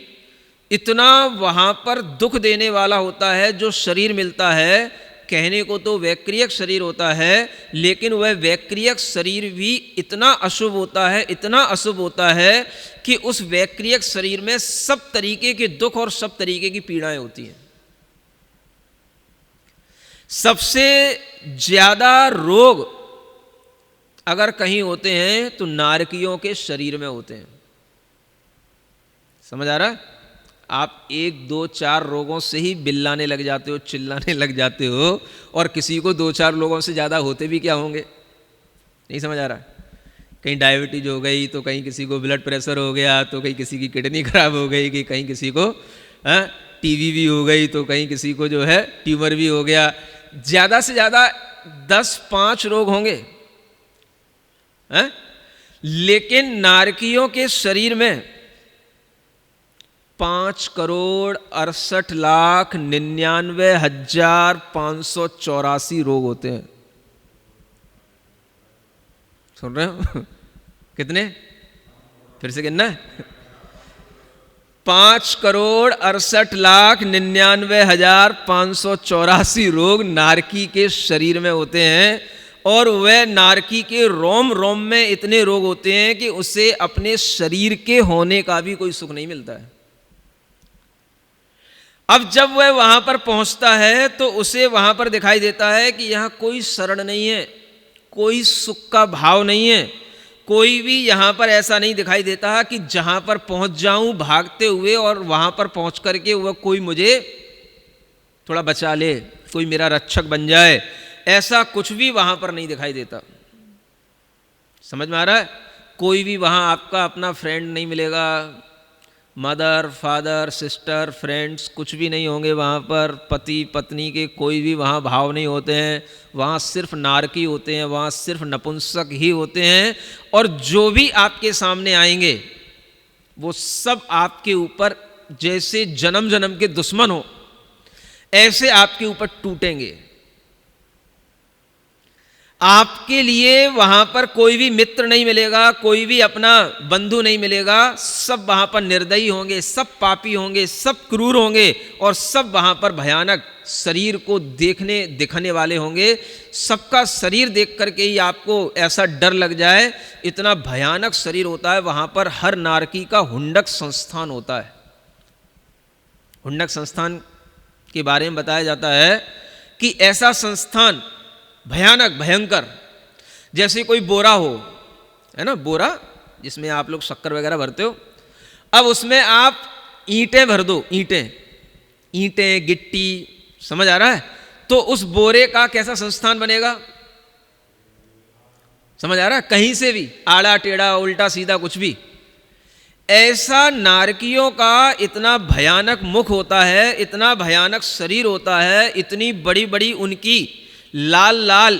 इतना वहाँ पर दुख देने वाला होता है। जो शरीर मिलता है, कहने को तो वैक्रियक शरीर होता है, लेकिन वह वैक्रियक शरीर भी इतना अशुभ होता है, इतना अशुभ होता है कि उस वैक्रियक शरीर में सब तरीके के दुख और सब तरीके की पीड़ाएं होती हैं। सबसे ज्यादा रोग अगर कहीं होते हैं तो नारकियों के शरीर में होते हैं। समझ आ रहा है? आप 1, 2, 4 रोगों से ही बिल्लाने लग जाते हो, चिल्लाने लग जाते हो, और किसी को 2, 4 लोगों से ज़्यादा होते भी क्या होंगे? नहीं समझ आ रहा? कहीं डायबिटीज हो गई, तो कहीं किसी को ब्लड प्रेशर हो गया, तो कहीं किसी की किडनी खराब हो गई, कि कहीं किसी को टीबी भी हो गई, तो कहीं किसी को जो है ट्यूमर भी हो गया। ज़्यादा से ज़्यादा 10-5 रोग होंगे। लेकिन नारकियों के शरीर में 5,68,99,584 रोग होते हैं। सुन रहे हो? कितने? फिर से गिनना है। 5,68,99,584 रोग नारकी के शरीर में होते हैं, और वह नारकी के रोम रोम में इतने रोग होते हैं कि उसे अपने शरीर के होने का भी कोई सुख नहीं मिलता है। अब जब वह वहां पर पहुंचता है तो उसे वहां पर दिखाई देता है कि यहां कोई शरण नहीं है, कोई सुख का भाव नहीं है, कोई भी यहां पर ऐसा नहीं दिखाई देता कि जहां पर पहुंच जाऊं भागते हुए और वहां पर पहुंच करके वह कोई मुझे थोड़ा बचा ले, कोई मेरा रक्षक बन जाए, ऐसा कुछ भी वहां पर नहीं दिखाई देता। समझ में आ रहा है? कोई भी वहां आपका अपना फ्रेंड नहीं मिलेगा, मदर फादर सिस्टर फ्रेंड्स कुछ भी नहीं होंगे वहाँ पर, पति पत्नी के कोई भी वहाँ भाव नहीं होते हैं, वहाँ सिर्फ नारकी होते हैं, वहाँ सिर्फ नपुंसक ही होते हैं। और जो भी आपके सामने आएंगे वो सब आपके ऊपर जैसे जन्म जन्म के दुश्मन हो ऐसे आपके ऊपर टूटेंगे। आपके लिए वहां पर कोई भी मित्र नहीं मिलेगा, कोई भी अपना बंधु नहीं मिलेगा, सब वहां पर निर्दयी होंगे, सब पापी होंगे, सब क्रूर होंगे और सब वहां पर भयानक शरीर को दिखने वाले होंगे। सबका शरीर देख करके ही आपको ऐसा डर लग जाए, इतना भयानक शरीर होता है वहां पर। हर नारकी का हुंडक संस्थान होता है। हुंडक संस्थान के बारे में बताया जाता है कि ऐसा संस्थान भयानक भयंकर, जैसे कोई बोरा हो, है ना, बोरा जिसमें आप लोग शक्कर वगैरह भरते हो, अब उसमें आप ईंटें भर दो, ईंटें गिट्टी, समझ आ रहा है? तो उस बोरे का कैसा संस्थान बनेगा? समझ आ रहा है? कहीं से भी आड़ा टेढ़ा उल्टा सीधा कुछ भी। ऐसा नारकियों का इतना भयानक मुख होता है, इतना भयानक शरीर होता है, इतनी बड़ी बड़ी उनकी लाल लाल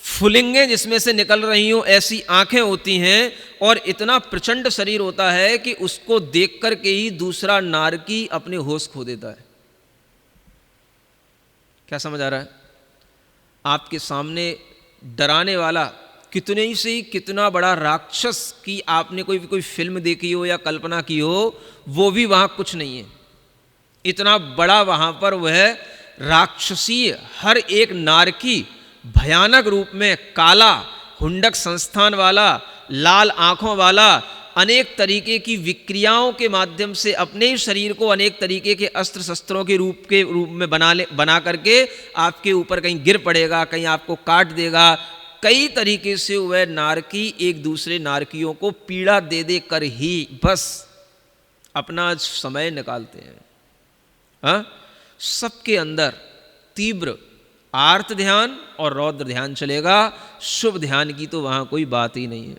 फुलिंगें जिसमें से निकल रही हो ऐसी आंखें होती हैं, और इतना प्रचंड शरीर होता है कि उसको देख कर के ही दूसरा नारकी अपने होश खो देता है। क्या समझ आ रहा है? आपके सामने डराने वाला कितने ही से कितना बड़ा राक्षस की आपने कोई फिल्म देखी हो या कल्पना की हो, वो भी वहां कुछ नहीं है। इतना बड़ा वहां पर वह राक्षसीय हर एक नारकी भयानक रूप में, काला हुंडक संस्थान वाला, लाल आंखों वाला, अनेक तरीके की विक्रियाओं के माध्यम से अपने ही शरीर को अनेक तरीके के अस्त्र शस्त्रों के रूप में बना करके आपके ऊपर कहीं गिर पड़ेगा, कहीं आपको काट देगा। कई तरीके से वह नारकी एक दूसरे नारकियों को पीड़ा दे दे कर ही बस अपना समय निकालते हैं। हाँ, सबके अंदर तीव्र आर्त ध्यान और रौद्र ध्यान चलेगा, शुभ ध्यान की तो वहां कोई बात ही नहीं है।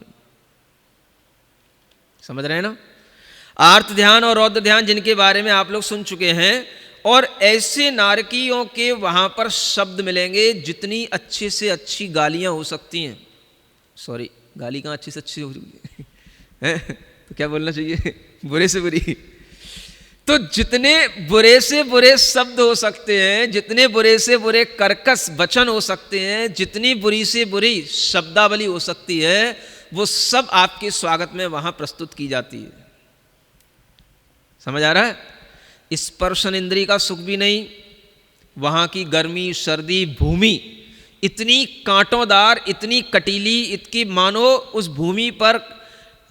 समझ रहे हैं ना? आर्त ध्यान और रौद्र ध्यान जिनके बारे में आप लोग सुन चुके हैं, और ऐसे नारकियों के वहां पर शब्द मिलेंगे जितनी अच्छी से अच्छी गालियां हो सकती हैं। सॉरी, गाली कहां अच्छी से अच्छी हो रही है तो क्या बोलना चाहिए? बुरे से बुरी। तो जितने बुरे से बुरे शब्द हो सकते हैं, जितने बुरे से बुरे कर्कश वचन हो सकते हैं, जितनी बुरी से बुरी शब्दावली हो सकती है, वो सब आपके स्वागत में वहां प्रस्तुत की जाती है। समझ आ रहा है? स्पर्शन इंद्री का सुख भी नहीं, वहां की गर्मी सर्दी भूमि इतनी कांटोंदार, इतनी कटीली, इतनी मानो उस भूमि पर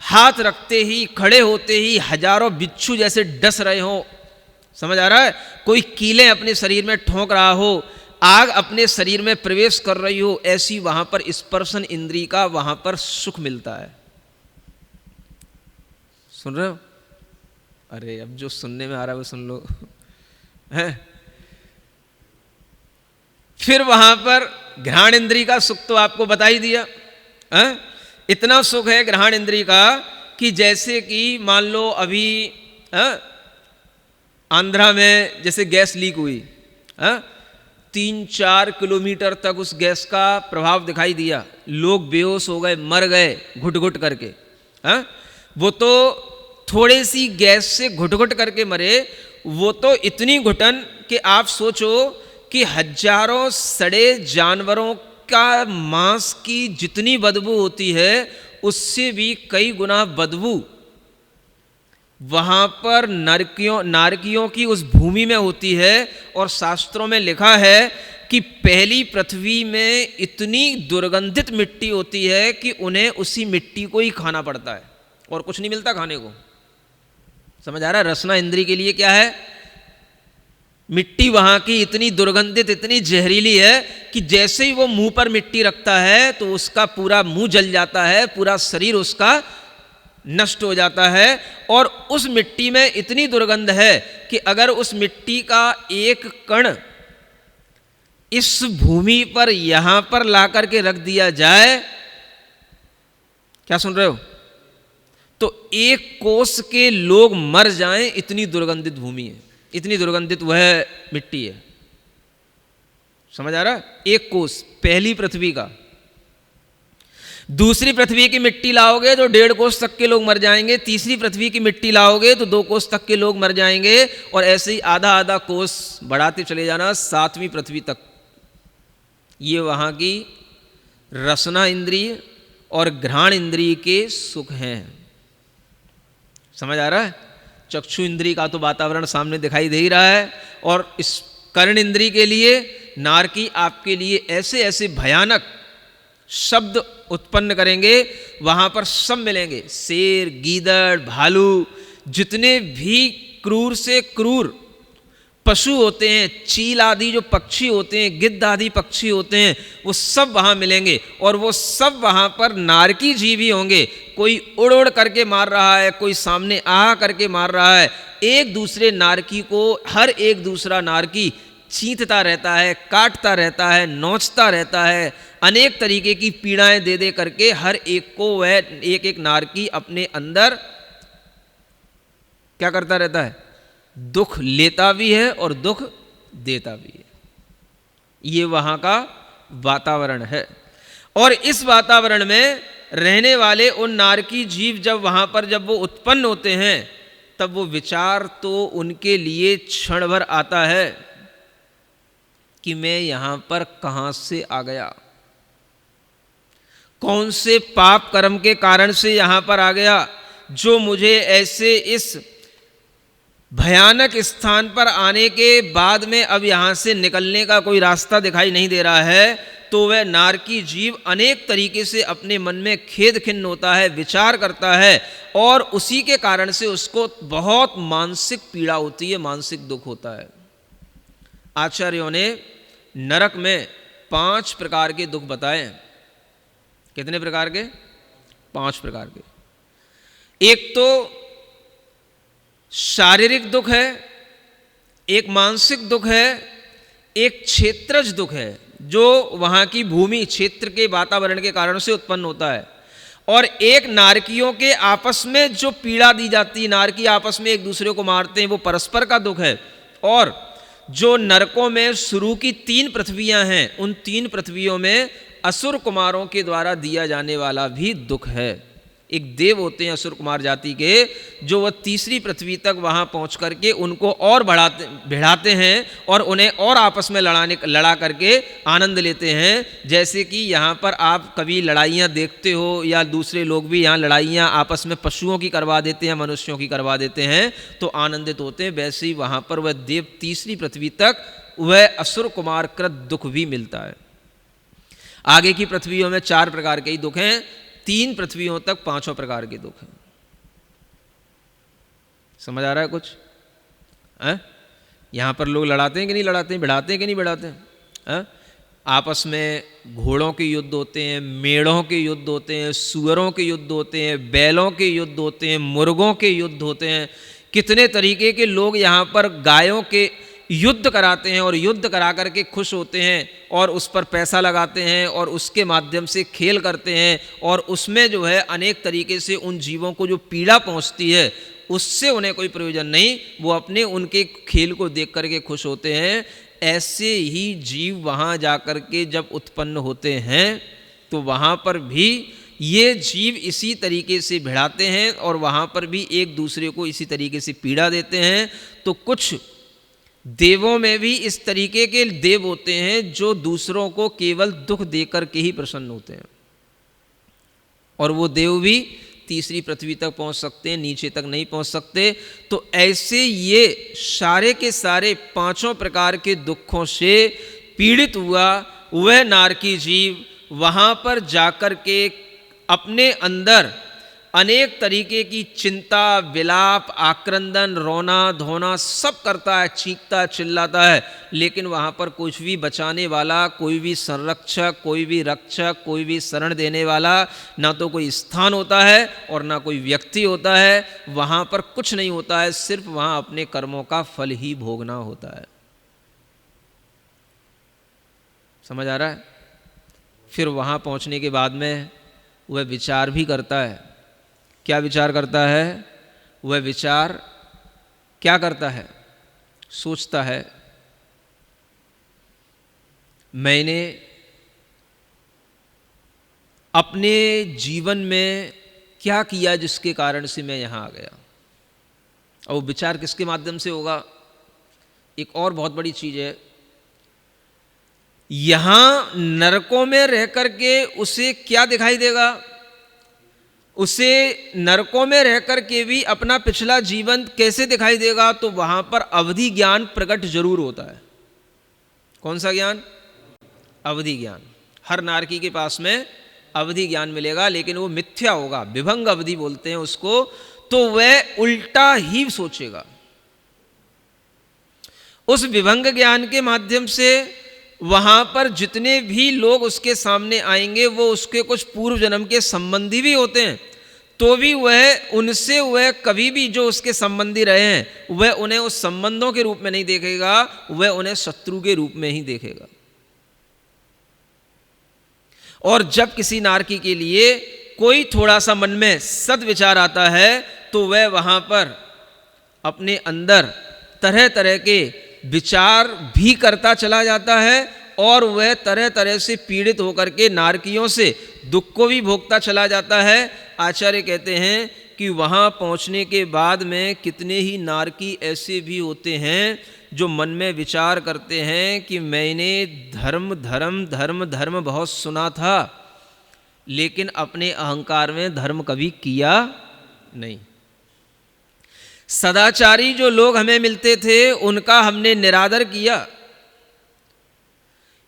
हाथ रखते ही, खड़े होते ही हजारों बिच्छू जैसे डस रहे हो। समझ आ रहा है? कोई कीलें अपने शरीर में ठोंक रहा हो, आग अपने शरीर में प्रवेश कर रही हो, ऐसी वहां पर स्पर्शन इंद्री का वहां पर सुख मिलता है। सुन रहे हो? अरे अब जो सुनने में आ रहा है वो सुन लो है। फिर वहां पर घ्राण इंद्री का सुख तो आपको बता ही दिया है? इतना सुख है घ्राण इंद्री का कि जैसे कि मान लो अभी आंध्रा में जैसे गैस लीक हुई, 3-4 किलोमीटर तक उस गैस का प्रभाव दिखाई दिया, लोग बेहोश हो गए, मर गए घुट घुट करके। वो तो थोड़ी सी गैस से घुट घुट करके मरे, वो तो इतनी घुटन कि आप सोचो कि हजारों सड़े जानवरों का मांस की जितनी बदबू होती है उससे भी कई गुना बदबू वहां पर नारकियों की उस भूमि में होती है। और शास्त्रों में लिखा है कि पहली पृथ्वी में इतनी दुर्गंधित मिट्टी होती है कि उन्हें उसी मिट्टी को ही खाना पड़ता है और कुछ नहीं मिलता खाने को। समझ आ रहा है? रसना इंद्री के लिए क्या है? मिट्टी वहां की इतनी दुर्गंधित, इतनी जहरीली है कि जैसे ही वो मुंह पर मिट्टी रखता है तो उसका पूरा मुंह जल जाता है, पूरा शरीर उसका नष्ट हो जाता है। और उस मिट्टी में इतनी दुर्गंध है कि अगर उस मिट्टी का एक कण इस भूमि पर यहां पर ला करके रख दिया जाए, क्या सुन रहे हो, तो एक कोस के लोग मर जाएं, इतनी दुर्गंधित भूमि है, इतनी दुर्गंधित वह मिट्टी है। समझ आ रहा है? एक कोस पहली पृथ्वी का। दूसरी पृथ्वी की मिट्टी लाओगे तो 1.5 कोस तक के लोग मर जाएंगे, तीसरी पृथ्वी की मिट्टी लाओगे तो 2 कोस तक के लोग मर जाएंगे, और ऐसे ही आधा आधा कोस बढ़ाते चले जाना 7वीं पृथ्वी तक। ये वहां की रसना इंद्रिय और घ्राण इंद्रिय के सुख हैं। समझ आ रहा है? चक्षु इंद्रिय का तो वातावरण सामने दिखाई दे ही रहा है, और इस कर्ण इंद्रिय के लिए नारकी आपके लिए ऐसे ऐसे भयानक शब्द उत्पन्न करेंगे, वहां पर सब मिलेंगे, शेर, गीदड़, भालू, जितने भी क्रूर से क्रूर पशु होते हैं, चील आदि जो पक्षी होते हैं, गिद्ध आदि पक्षी होते हैं, वो सब वहां मिलेंगे, और वो सब वहां पर नारकी जीव ही होंगे। कोई उड़ उड़ करके मार रहा है, कोई सामने आ करके मार रहा है, एक दूसरे नारकी को हर एक दूसरा नारकी चींथता रहता है, काटता रहता है, नोचता रहता है, अनेक तरीके की पीड़ाएं दे दे करके हर एक को वह एक एक नारकी अपने अंदर क्या करता रहता है, दुख लेता भी है और दुख देता भी है। ये वहां का वातावरण है। और इस वातावरण में रहने वाले उन नारकी जीव जब वहां पर जब वो उत्पन्न होते हैं, तब वो विचार तो उनके लिए क्षण भर आता है कि मैं यहां पर कहां से आ गया, कौन से पाप कर्म के कारण से यहां पर आ गया, जो मुझे ऐसे इस भयानक स्थान पर आने के बाद में अब यहां से निकलने का कोई रास्ता दिखाई नहीं दे रहा है। तो वह नारकी जीव अनेक तरीके से अपने मन में खेद खिन्न होता है, विचार करता है, और उसी के कारण से उसको बहुत मानसिक पीड़ा होती है, मानसिक दुख होता है। आचार्यों ने नरक में 5 प्रकार के दुख बताए। कितने प्रकार के? 5 प्रकार के। एक तो शारीरिक दुख है, एक मानसिक दुख है, एक क्षेत्रज दुख है जो वहां की भूमि क्षेत्र के वातावरण के कारण से उत्पन्न होता है, और एक नारकियों के आपस में जो पीड़ा दी जाती है, नारकी आपस में एक दूसरे को मारते हैं, वो परस्पर का दुख है। और जो नरकों में शुरू की 3 पृथ्वियां हैं, उन 3 पृथ्वियों में असुर कुमारों के द्वारा दिया जाने वाला भी दुख है। एक देव होते हैं असुर कुमार जाति के, जो वह तीसरी पृथ्वी तक वहां पहुंच करके उनको और बढ़ाते हैं और उन्हें और आपस में लड़ा करके आनंद लेते हैं। जैसे कि यहाँ पर आप कभी लड़ाइयाँ देखते हो, या दूसरे लोग भी यहाँ लड़ाइयाँ आपस में पशुओं की करवा देते हैं, मनुष्यों की करवा देते हैं, तो आनंदित होते हैं। वैसे ही वहाँ पर वह देव तीसरी पृथ्वी तक वह असुर कुमार कृत दुख भी मिलता है। आगे की पृथ्वियों में 4 प्रकार के ही दुख हैं, 3 पृथ्वियों तक 5 प्रकार के दुख हैं। समझ आ रहा है कुछ? यहां पर लोग लड़ाते हैं कि नहीं लड़ाते हैं, भिड़ाते हैं कि नहीं भिड़ाते हैं? आपस में घोड़ों के युद्ध होते हैं, मेढ़ों के युद्ध होते हैं, सुअरों के युद्ध होते हैं, बैलों के युद्ध होते हैं, मुर्गों के युद्ध होते हैं। कितने तरीके के लोग यहाँ पर गायों के युद्ध कराते हैं और युद्ध करा करके खुश होते हैं, और उस पर पैसा लगाते हैं और उसके माध्यम से खेल करते हैं, और उसमें जो है अनेक तरीके से उन जीवों को जो पीड़ा पहुंचती है उससे उन्हें कोई प्रयोजन नहीं, वो अपने उनके खेल को देख करके खुश होते हैं। ऐसे ही जीव वहाँ जा कर के जब उत्पन्न होते हैं तो वहाँ पर भी ये जीव इसी तरीके से भिड़ाते हैं और वहाँ पर भी एक दूसरे को इसी तरीके से पीड़ा देते हैं। तो कुछ देवों में भी इस तरीके के देव होते हैं जो दूसरों को केवल दुख देकर के ही प्रसन्न होते हैं, और वो देव भी तीसरी पृथ्वी तक पहुंच सकते हैं, नीचे तक नहीं पहुंच सकते। तो ऐसे ये सारे के सारे 5 प्रकार के दुखों से पीड़ित हुआ वह नारकी जीव वहां पर जाकर के अपने अंदर अनेक तरीके की चिंता, विलाप, आक्रंदन, रोना धोना सब करता है, चीखता चिल्लाता है, लेकिन वहाँ पर कुछ भी बचाने वाला, कोई भी संरक्षक, कोई भी रक्षक, कोई भी शरण देने वाला ना तो कोई स्थान होता है और ना कोई व्यक्ति होता है। वहाँ पर कुछ नहीं होता है, सिर्फ वहाँ अपने कर्मों का फल ही भोगना होता है। समझ आ रहा है? फिर वहाँ पहुँचने के बाद में वह विचार भी करता है। क्या विचार करता है? वह विचार क्या करता है? सोचता है, मैंने अपने जीवन में क्या किया जिसके कारण से मैं यहाँ आ गया। और वो विचार किसके माध्यम से होगा? एक और बहुत बड़ी चीज़ है, यहाँ नरकों में रह करके उसे क्या दिखाई देगा? उसे नरकों में रह करके भी अपना पिछला जीवन कैसे दिखाई देगा? तो वहाँ पर अवधि ज्ञान प्रकट जरूर होता है। कौन सा ज्ञान? अवधि ज्ञान। हर नारकी के पास में अवधि ज्ञान मिलेगा, लेकिन वो मिथ्या होगा, विभंग अवधि बोलते हैं उसको। तो वह उल्टा ही सोचेगा। उस विभंग ज्ञान के माध्यम से वहां पर जितने भी लोग उसके सामने आएंगे वो उसके कुछ पूर्व जन्म के संबंधी भी होते हैं, तो भी वह उनसे वह कभी भी जो उसके संबंधी रहे हैं वह उन्हें उस संबंधों के रूप में नहीं देखेगा, वह उन्हें शत्रु के रूप में ही देखेगा। और जब किसी नारकी के लिए कोई थोड़ा सा मन में सद्विचार आता है तो वह वहां पर अपने अंदर तरह तरह के विचार भी करता चला जाता है और वह तरह तरह से पीड़ित होकर के नारकियों से दुख को भी भोगता चला जाता है। आचार्य कहते हैं कि वहाँ पहुँचने के बाद में कितने ही नारकी ऐसे भी होते हैं जो मन में विचार करते हैं कि मैंने धर्म धर्म धर्म धर्म बहुत सुना था, लेकिन अपने अहंकार में धर्म कभी किया नहीं। सदाचारी जो लोग हमें मिलते थे उनका हमने निरादर किया।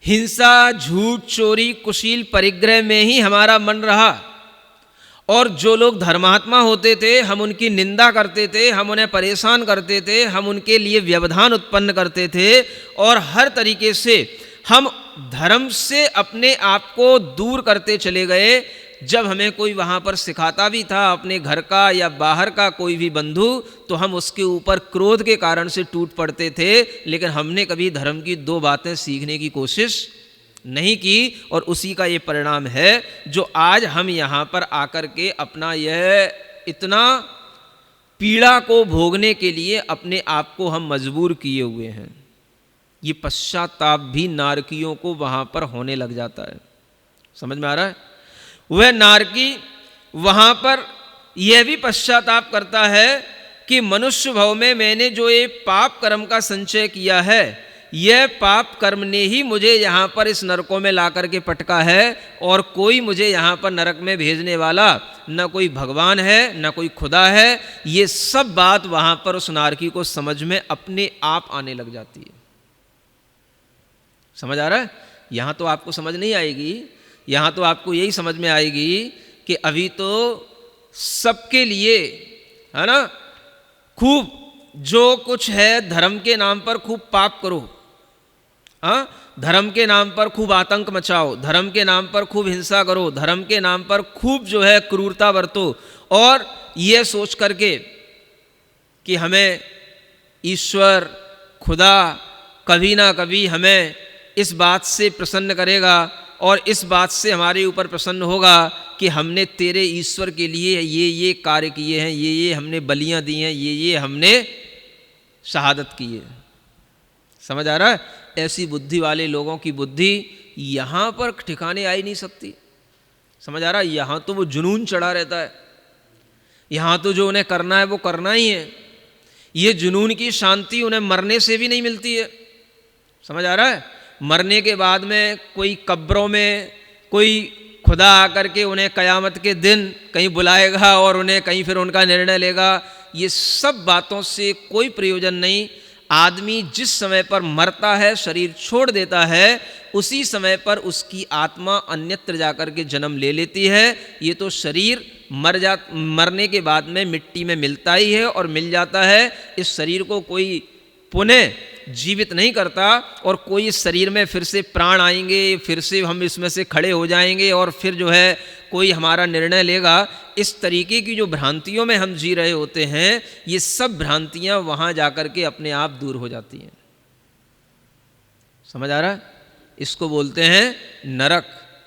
हिंसा, झूठ, चोरी, कुशील, परिग्रह में ही हमारा मन रहा। और जो लोग धर्मात्मा होते थे हम उनकी निंदा करते थे, हम उन्हें परेशान करते थे, हम उनके लिए व्यवधान उत्पन्न करते थे और हर तरीके से हम धर्म से अपने आप को दूर करते चले गए। जब हमें कोई वहाँ पर सिखाता भी था, अपने घर का या बाहर का कोई भी बंधु, तो हम उसके ऊपर क्रोध के कारण से टूट पड़ते थे, लेकिन हमने कभी धर्म की दो बातें सीखने की कोशिश नहीं की। और उसी का ये परिणाम है जो आज हम यहाँ पर आकर के अपना यह इतना पीड़ा को भोगने के लिए अपने आप को हम मजबूर किए हुए हैं। ये पश्चाताप भी नारकियों को वहाँ पर होने लग जाता है। समझ में आ रहा है? वह नारकी वहाँ पर यह भी पश्चाताप करता है कि मनुष्य भव में मैंने जो ये पाप कर्म का संचय किया है, यह पाप कर्म ने ही मुझे यहाँ पर इस नरकों में ला करके पटका है और कोई मुझे यहाँ पर नरक में भेजने वाला न कोई भगवान है न कोई खुदा है। ये सब बात वहाँ पर उस नारकी को समझ में अपने आप आने लग जाती है। समझ आ रहा है? यहाँ तो आपको समझ नहीं आएगी, यहाँ तो आपको यही समझ में आएगी कि अभी तो सबके लिए है ना, खूब जो कुछ है धर्म के नाम पर खूब पाप करो, हाँ, धर्म के नाम पर खूब आतंक मचाओ, धर्म के नाम पर खूब हिंसा करो, धर्म के नाम पर खूब जो है क्रूरता बरतो, और ये सोच करके कि हमें ईश्वर खुदा कभी ना कभी हमें इस बात से प्रसन्न करेगा और इस बात से हमारे ऊपर प्रसन्न होगा कि हमने तेरे ईश्वर के लिए ये कार्य किए हैं, ये हमने बलियां दी हैं, ये हमने शहादत की है। समझ आ रहा है? ऐसी बुद्धि वाले लोगों की बुद्धि यहाँ पर ठिकाने आ ही नहीं सकती। समझ आ रहा है? यहाँ तो वो जुनून चढ़ा रहता है, यहाँ तो जो उन्हें करना है वो करना ही है। ये जुनून की शांति उन्हें मरने से भी नहीं मिलती है। समझ आ रहा है? मरने के बाद में कोई कब्रों में कोई खुदा आकर के उन्हें कयामत के दिन कहीं बुलाएगा और उन्हें कहीं फिर उनका निर्णय लेगा। ये सब बातों से कोई प्रयोजन नहीं। आदमी जिस समय पर मरता है, शरीर छोड़ देता है, उसी समय पर उसकी आत्मा अन्यत्र जाकर के जन्म ले लेती है। ये तो शरीर मरने के बाद में मिट्टी में मिलता ही है और मिल जाता है। इस शरीर को कोई पुनः जीवित नहीं करता और कोई इस शरीर में फिर से प्राण आएंगे, फिर से हम इसमें से खड़े हो जाएंगे और फिर जो है कोई हमारा निर्णय लेगा। इस तरीके की जो भ्रांतियों में हम जी रहे होते हैं, ये सब भ्रांतियां वहां जाकर के अपने आप दूर हो जाती हैं। समझ आ रहा है? इसको बोलते हैं नरक,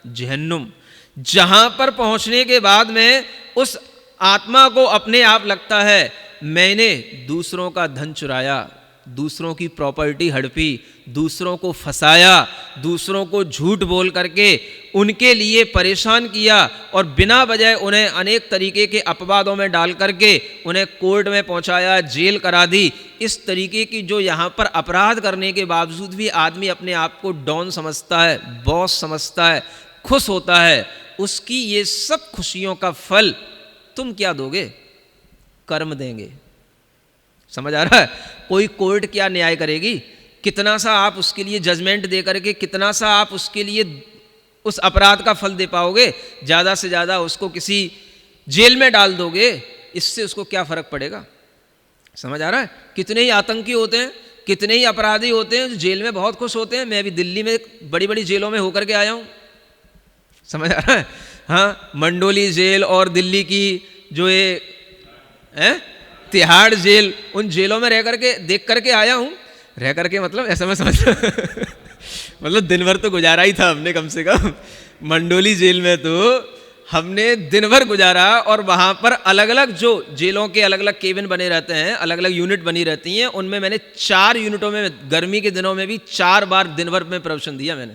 जहन्नुम, जहां पर पहुंचने के बाद में उस आत्मा को अपने आप लगता है मैंने दूसरों का धन चुराया, दूसरों की प्रॉपर्टी हड़पी, दूसरों को फंसाया, दूसरों को झूठ बोल करके उनके लिए परेशान किया और बिना वजह उन्हें अनेक तरीके के अपवादों में डाल करके उन्हें कोर्ट में पहुंचाया, जेल करा दी। इस तरीके की जो यहाँ पर अपराध करने के बावजूद भी आदमी अपने आप को डॉन समझता है, बॉस समझता है, खुश होता है, उसकी ये सब खुशियों का फल तुम क्या दोगे? कर्म देंगे। समझ आ रहा है? कोई कोर्ट क्या न्याय करेगी? कितना सा आप उसके लिए जजमेंट दे करके कितना सा आप उसके लिए उस अपराध का फल दे पाओगे? ज़्यादा से ज़्यादा उसको किसी जेल में डाल दोगे, इससे उसको क्या फ़र्क पड़ेगा? समझ आ रहा है? कितने ही आतंकी होते हैं, कितने ही अपराधी होते हैं जो जेल में बहुत खुश होते हैं। मैं अभी दिल्ली में बड़ी बड़ी जेलों में होकर के आया हूँ। समझ आ रहा है? हाँ, मंडोली जेल और दिल्ली की जो ये तिहाड़ जेल, उन जेलों में रह करके देख करके आया हूँ। रह करके मतलब ऐसा मैं समझ मतलब दिन भर तो गुजारा ही था हमने, कम से कम मंडोली जेल में तो हमने दिन भर गुजारा। और वहाँ पर अलग अलग जो जेलों के अलग अलग केबिन बने रहते हैं, अलग अलग यूनिट बनी रहती हैं, उनमें मैंने 4 यूनिटों में गर्मी के दिनों में भी 4 बार दिन भर में प्रवचन दिया मैंने,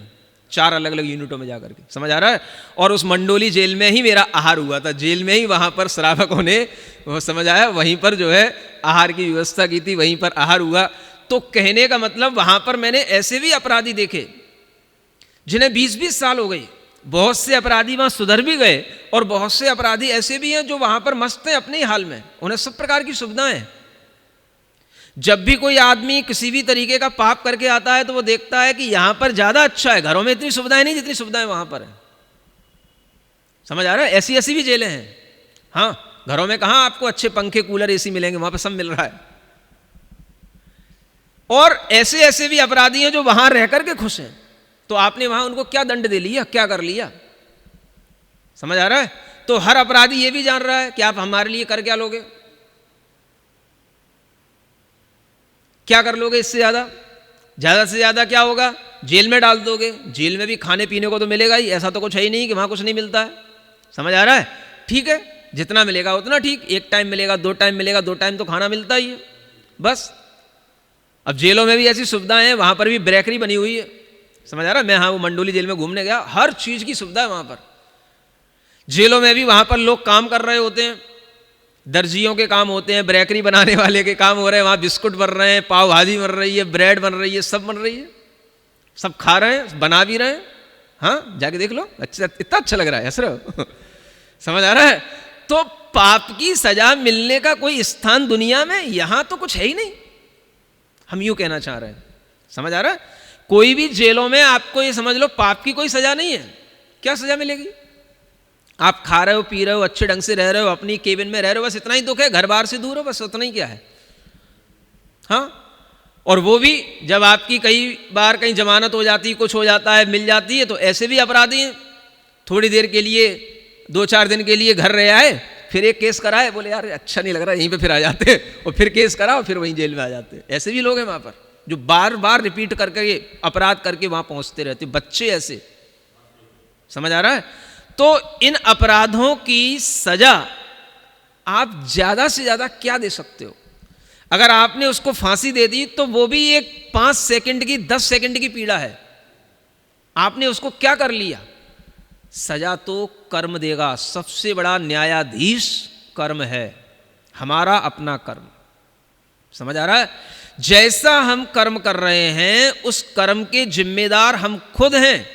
4 अलग अलग यूनिटों में जाकर के। समझ आ रहा है? और उस मंडोली जेल में ही मेरा आहार हुआ था, जेल में ही वहाँ पर श्रावकों ने, वो समझ आया, वहीं पर जो है आहार की व्यवस्था की थी, वहीं पर आहार हुआ। तो कहने का मतलब वहाँ पर मैंने ऐसे भी अपराधी देखे जिन्हें 20-20 साल हो गए। बहुत से अपराधी वहाँ सुधर भी गए और बहुत से अपराधी ऐसे भी हैं जो वहाँ पर मस्त हैं अपने ही हाल में, उन्हें सब प्रकार की सुविधाएं। जब भी कोई आदमी किसी भी तरीके का पाप करके आता है तो वो देखता है कि यहाँ पर ज़्यादा अच्छा है, घरों में इतनी सुविधाएं नहीं जितनी सुविधाएं वहाँ पर है। समझ आ रहा है? ऐसी ऐसी भी जेलें हैं। हाँ, घरों में कहाँ आपको अच्छे पंखे, कूलर, एसी मिलेंगे, वहाँ पर सब मिल रहा है। और ऐसे ऐसे भी अपराधी हैं जो वहाँ रह करके खुश हैं। तो आपने वहाँ उनको क्या दंड दे लिया, क्या कर लिया? समझ आ रहा है? तो हर अपराधी ये भी जान रहा है कि आप हमारे लिए कर क्या लोगे, क्या कर लोगे इससे ज़्यादा से ज़्यादा क्या होगा? जेल में डाल दोगे। जेल में भी खाने पीने को तो मिलेगा ही, ऐसा तो कुछ है ही नहीं कि वहाँ कुछ नहीं मिलता है। समझ आ रहा है? ठीक है, जितना मिलेगा उतना ठीक, 1 टाइम मिलेगा, 2 टाइम मिलेगा, 2 टाइम तो खाना मिलता ही है बस। अब जेलों में भी ऐसी सुविधाएं हैं, वहाँ पर भी ब्रेकरी बनी हुई है। समझ आ रहा है? मैं हाँ वो मंडोली जेल में घूमने गया, हर चीज़ की सुविधा है वहाँ पर। जेलों में भी वहाँ पर लोग काम कर रहे होते हैं, दर्जियों के काम होते हैं, ब्रेकरी बनाने वाले के काम हो रहे हैं, वहाँ बिस्कुट बन रहे हैं, पाव भाजी बन रही है, ब्रेड बन रही है, सब बन रही है, सब खा रहे हैं, बना भी रहे हैं। हाँ, जाके देख लो, अच्छा, इतना अच्छा लग रहा है, हंस रहे हो। समझ आ रहा है? तो पाप की सजा मिलने का कोई स्थान दुनिया में यहाँ तो कुछ है ही नहीं, हम यूँ कहना चाह रहे हैं। समझ आ रहा है? कोई भी जेलों में आपको ये समझ लो पाप की कोई सजा नहीं है। क्या सजा मिलेगी? आप खा रहे हो, पी रहे हो, अच्छे ढंग से रह रहे हो, अपनी केबिन में रह रहे हो, बस इतना ही दुख है, घर बार से दूर हो, बस उतना ही क्या है। हाँ, और वो भी जब आपकी कई बार कहीं जमानत हो जाती, कुछ हो जाता है, मिल जाती है, तो ऐसे भी अपराधी हैं, थोड़ी देर के लिए, 2-4 दिन के लिए घर रह आए, फिर एक केस कराए, बोले यार अच्छा नहीं लग रहा, यहीं पे फिर आ जाते हैं, और फिर केस कराओ, फिर वहीं जेल में आ जाते हैं। ऐसे भी लोग हैं वहाँ पर जो बार बार रिपीट करके अपराध करके वहाँ पहुँचते रहते, बच्चे ऐसे। समझ आ रहा है? तो इन अपराधों की सजा आप ज़्यादा से ज़्यादा क्या दे सकते हो? अगर आपने उसको फांसी दे दी तो वो भी एक 5 सेकंड की, 10 सेकंड की पीड़ा है। आपने उसको क्या कर लिया? सजा तो कर्म देगा। सबसे बड़ा न्यायाधीश कर्म है, हमारा अपना कर्म। समझ आ रहा है? जैसा हम कर्म कर रहे हैं उस कर्म के जिम्मेदार हम खुद हैं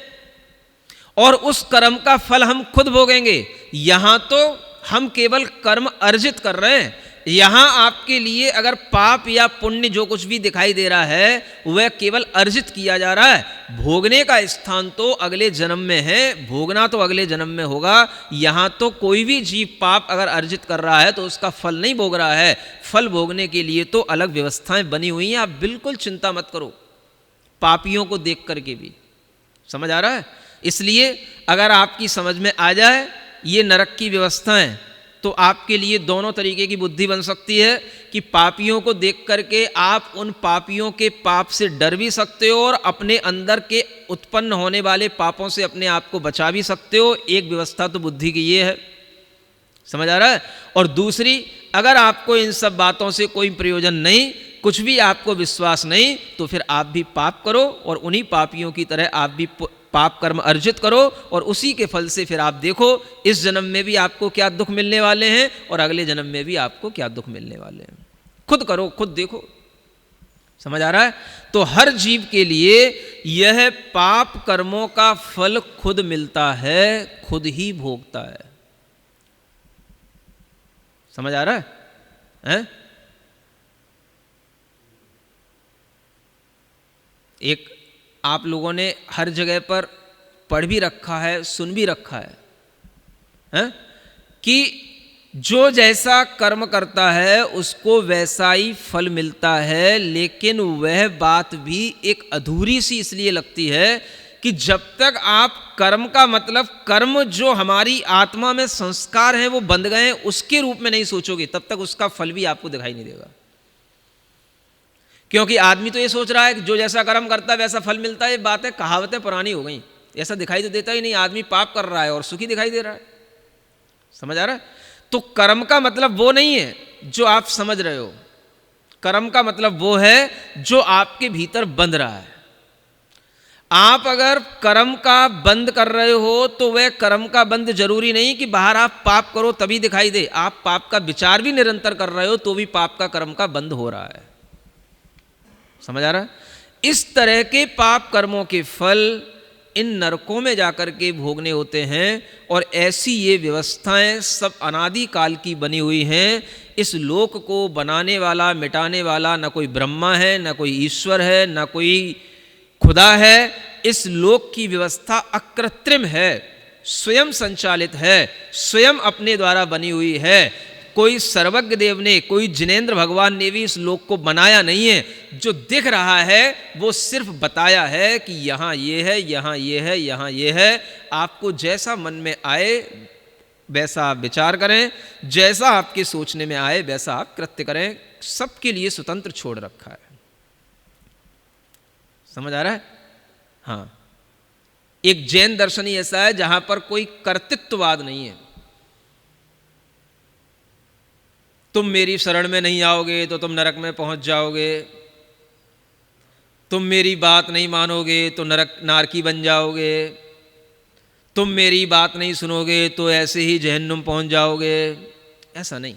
और उस कर्म का फल हम खुद भोगेंगे। यहां तो हम केवल कर्म अर्जित कर रहे हैं, यहाँ आपके लिए अगर पाप या पुण्य जो कुछ भी दिखाई दे रहा है वह केवल अर्जित किया जा रहा है। भोगने का स्थान तो अगले जन्म में है, भोगना तो अगले जन्म में होगा। यहाँ तो कोई भी जीव पाप अगर अर्जित कर रहा है तो उसका फल नहीं भोग रहा है, फल भोगने के लिए तो अलग व्यवस्थाएं बनी हुई हैं। आप बिल्कुल चिंता मत करो पापियों को देख करके भी। समझ आ रहा है? इसलिए अगर आपकी समझ में आ जाए ये नरक की व्यवस्थाएं तो आपके लिए दोनों तरीके की बुद्धि बन सकती है कि पापियों को देख करके आप उन पापियों के पाप से डर भी सकते हो और अपने अंदर के उत्पन्न होने वाले पापों से अपने आप को बचा भी सकते हो। एक व्यवस्था तो बुद्धि की ये है। समझ आ रहा है? और दूसरी, अगर आपको इन सब बातों से कोई प्रयोजन नहीं, कुछ भी आपको विश्वास नहीं, तो फिर आप भी पाप करो और उन्हीं पापियों की तरह आप भी पाप कर्म अर्जित करो और उसी के फल से फिर आप देखो इस जन्म में भी आपको क्या दुख मिलने वाले हैं और अगले जन्म में भी आपको क्या दुख मिलने वाले हैं। खुद करो, खुद देखो। समझ आ रहा है? तो हर जीव के लिए यह पाप कर्मों का फल खुद मिलता है, खुद ही भोगता है। समझ आ रहा है? हैं? एक आप लोगों ने हर जगह पर पढ़ भी रखा है, सुन भी रखा है कि जो जैसा कर्म करता है उसको वैसा ही फल मिलता है। लेकिन वह बात भी एक अधूरी सी इसलिए लगती है कि जब तक आप कर्म का मतलब कर्म जो हमारी आत्मा में संस्कार हैं वो बंध गए हैं उसके रूप में नहीं सोचोगे तब तक उसका फल भी आपको दिखाई नहीं देगा। क्योंकि आदमी तो ये सोच रहा है कि जो जैसा कर्म करता है वैसा फल मिलता है। ये बातें कहावतें पुरानी हो गई, ऐसा दिखाई तो देता ही नहीं। आदमी पाप कर रहा है और सुखी दिखाई दे रहा है। समझ आ रहा है? तो कर्म का मतलब वो नहीं है जो आप समझ रहे हो। कर्म का मतलब वो है जो आपके भीतर बंध रहा है। आप अगर कर्म का बंद कर रहे हो तो वह कर्म का बंद जरूरी नहीं कि बाहर आप पाप करो तभी दिखाई दे। आप पाप का विचार भी निरंतर कर रहे हो तो भी पाप का कर्म का बंद हो रहा है। समझ आ रहा है? इस तरह के पाप कर्मों के फल इन नरकों में जाकर के भोगने होते हैं। और ऐसी ये व्यवस्थाएं सब अनादि काल की बनी हुई हैं। इस लोक को बनाने वाला मिटाने वाला न कोई ब्रह्मा है, न कोई ईश्वर है, न कोई खुदा है। इस लोक की व्यवस्था अकृत्रिम है, स्वयं संचालित है, स्वयं अपने द्वारा बनी हुई है। कोई सर्वज्ञ देव ने, कोई जिनेंद्र भगवान ने भी इस लोक को बनाया नहीं है। जो दिख रहा है वो सिर्फ बताया है कि यहाँ ये है, यहाँ ये है, यहाँ ये है। आपको जैसा मन में आए वैसा आप विचार करें, जैसा आपके सोचने में आए वैसा आप कृत्य करें। सबके लिए स्वतंत्र छोड़ रखा है। समझ आ रहा है? हाँ, एक जैन दर्शन ही ऐसा है जहां पर कोई कर्तृत्ववाद नहीं है। तुम मेरी शरण में नहीं आओगे तो तुम नरक में पहुंच जाओगे, तुम मेरी बात नहीं मानोगे तो नरक नारकी बन जाओगे, तुम मेरी बात नहीं सुनोगे तो ऐसे ही जहन्नुम पहुंच जाओगे। ऐसा नहीं,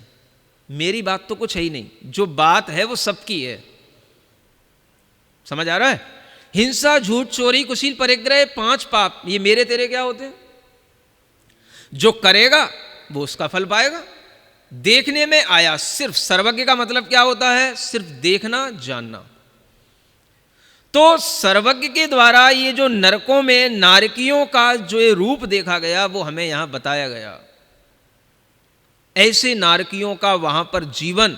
मेरी बात तो कुछ है ही नहीं। जो बात है वो सबकी है। समझ आ रहा है? हिंसा, झूठ, चोरी, कुशील, परिग्रह, 5 पाप, ये मेरे तेरे क्या होते हैं? जो करेगा वो उसका फल पाएगा। देखने में आया, सिर्फ सर्वज्ञ का मतलब क्या होता है? सिर्फ देखना, जानना। तो सर्वज्ञ के द्वारा ये जो नरकों में नारकियों का जो ये रूप देखा गया वो हमें यहां बताया गया। ऐसे नारकियों का वहां पर जीवन,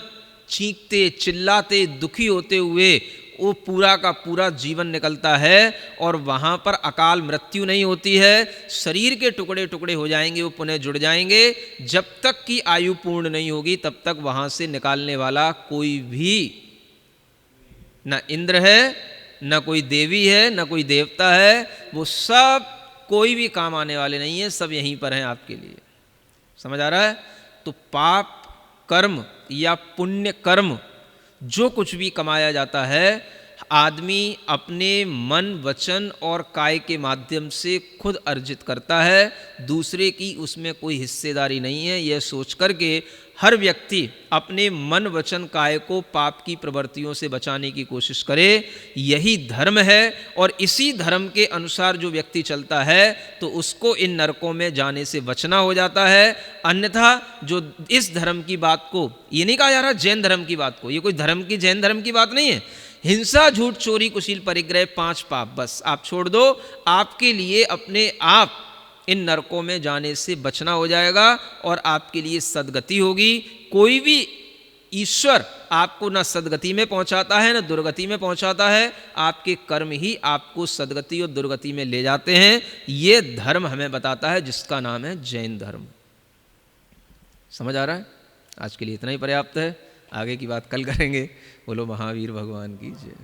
चीखते चिल्लाते दुखी होते हुए वो पूरा का पूरा जीवन निकलता है और वहाँ पर अकाल मृत्यु नहीं होती है। शरीर के टुकड़े टुकड़े हो जाएंगे, वो पुनः जुड़ जाएंगे। जब तक की आयु पूर्ण नहीं होगी तब तक वहाँ से निकालने वाला कोई भी न इंद्र है, न कोई देवी है, न कोई देवता है। वो सब कोई भी काम आने वाले नहीं है, सब यहीं पर हैं आपके लिए। समझ आ रहा है? तो पाप कर्म या पुण्य कर्म जो कुछ भी कमाया जाता है, आदमी अपने मन, वचन और काय के माध्यम से खुद अर्जित करता है। दूसरे की उसमें कोई हिस्सेदारी नहीं है। यह सोच करके हर व्यक्ति अपने मन वचन काया को पाप की प्रवृत्तियों से बचाने की कोशिश करे, यही धर्म है। और इसी धर्म के अनुसार जो व्यक्ति चलता है तो उसको इन नरकों में जाने से बचना हो जाता है। अन्यथा जो इस धर्म की बात को, ये नहीं कहा जा रहा जैन धर्म की बात को, ये कोई धर्म की जैन धर्म की बात नहीं है। हिंसा, झूठ, चोरी, कुशील, परिग्रह 5 पाप बस आप छोड़ दो, आपके लिए अपने आप इन नरकों में जाने से बचना हो जाएगा और आपके लिए सदगति होगी। कोई भी ईश्वर आपको न सदगति में पहुंचाता है न दुर्गति में पहुंचाता है, आपके कर्म ही आपको सदगति और दुर्गति में ले जाते हैं। ये धर्म हमें बताता है जिसका नाम है जैन धर्म। समझ आ रहा है? आज के लिए इतना ही पर्याप्त है, आगे की बात कल करेंगे। बोलो महावीर भगवान की जय।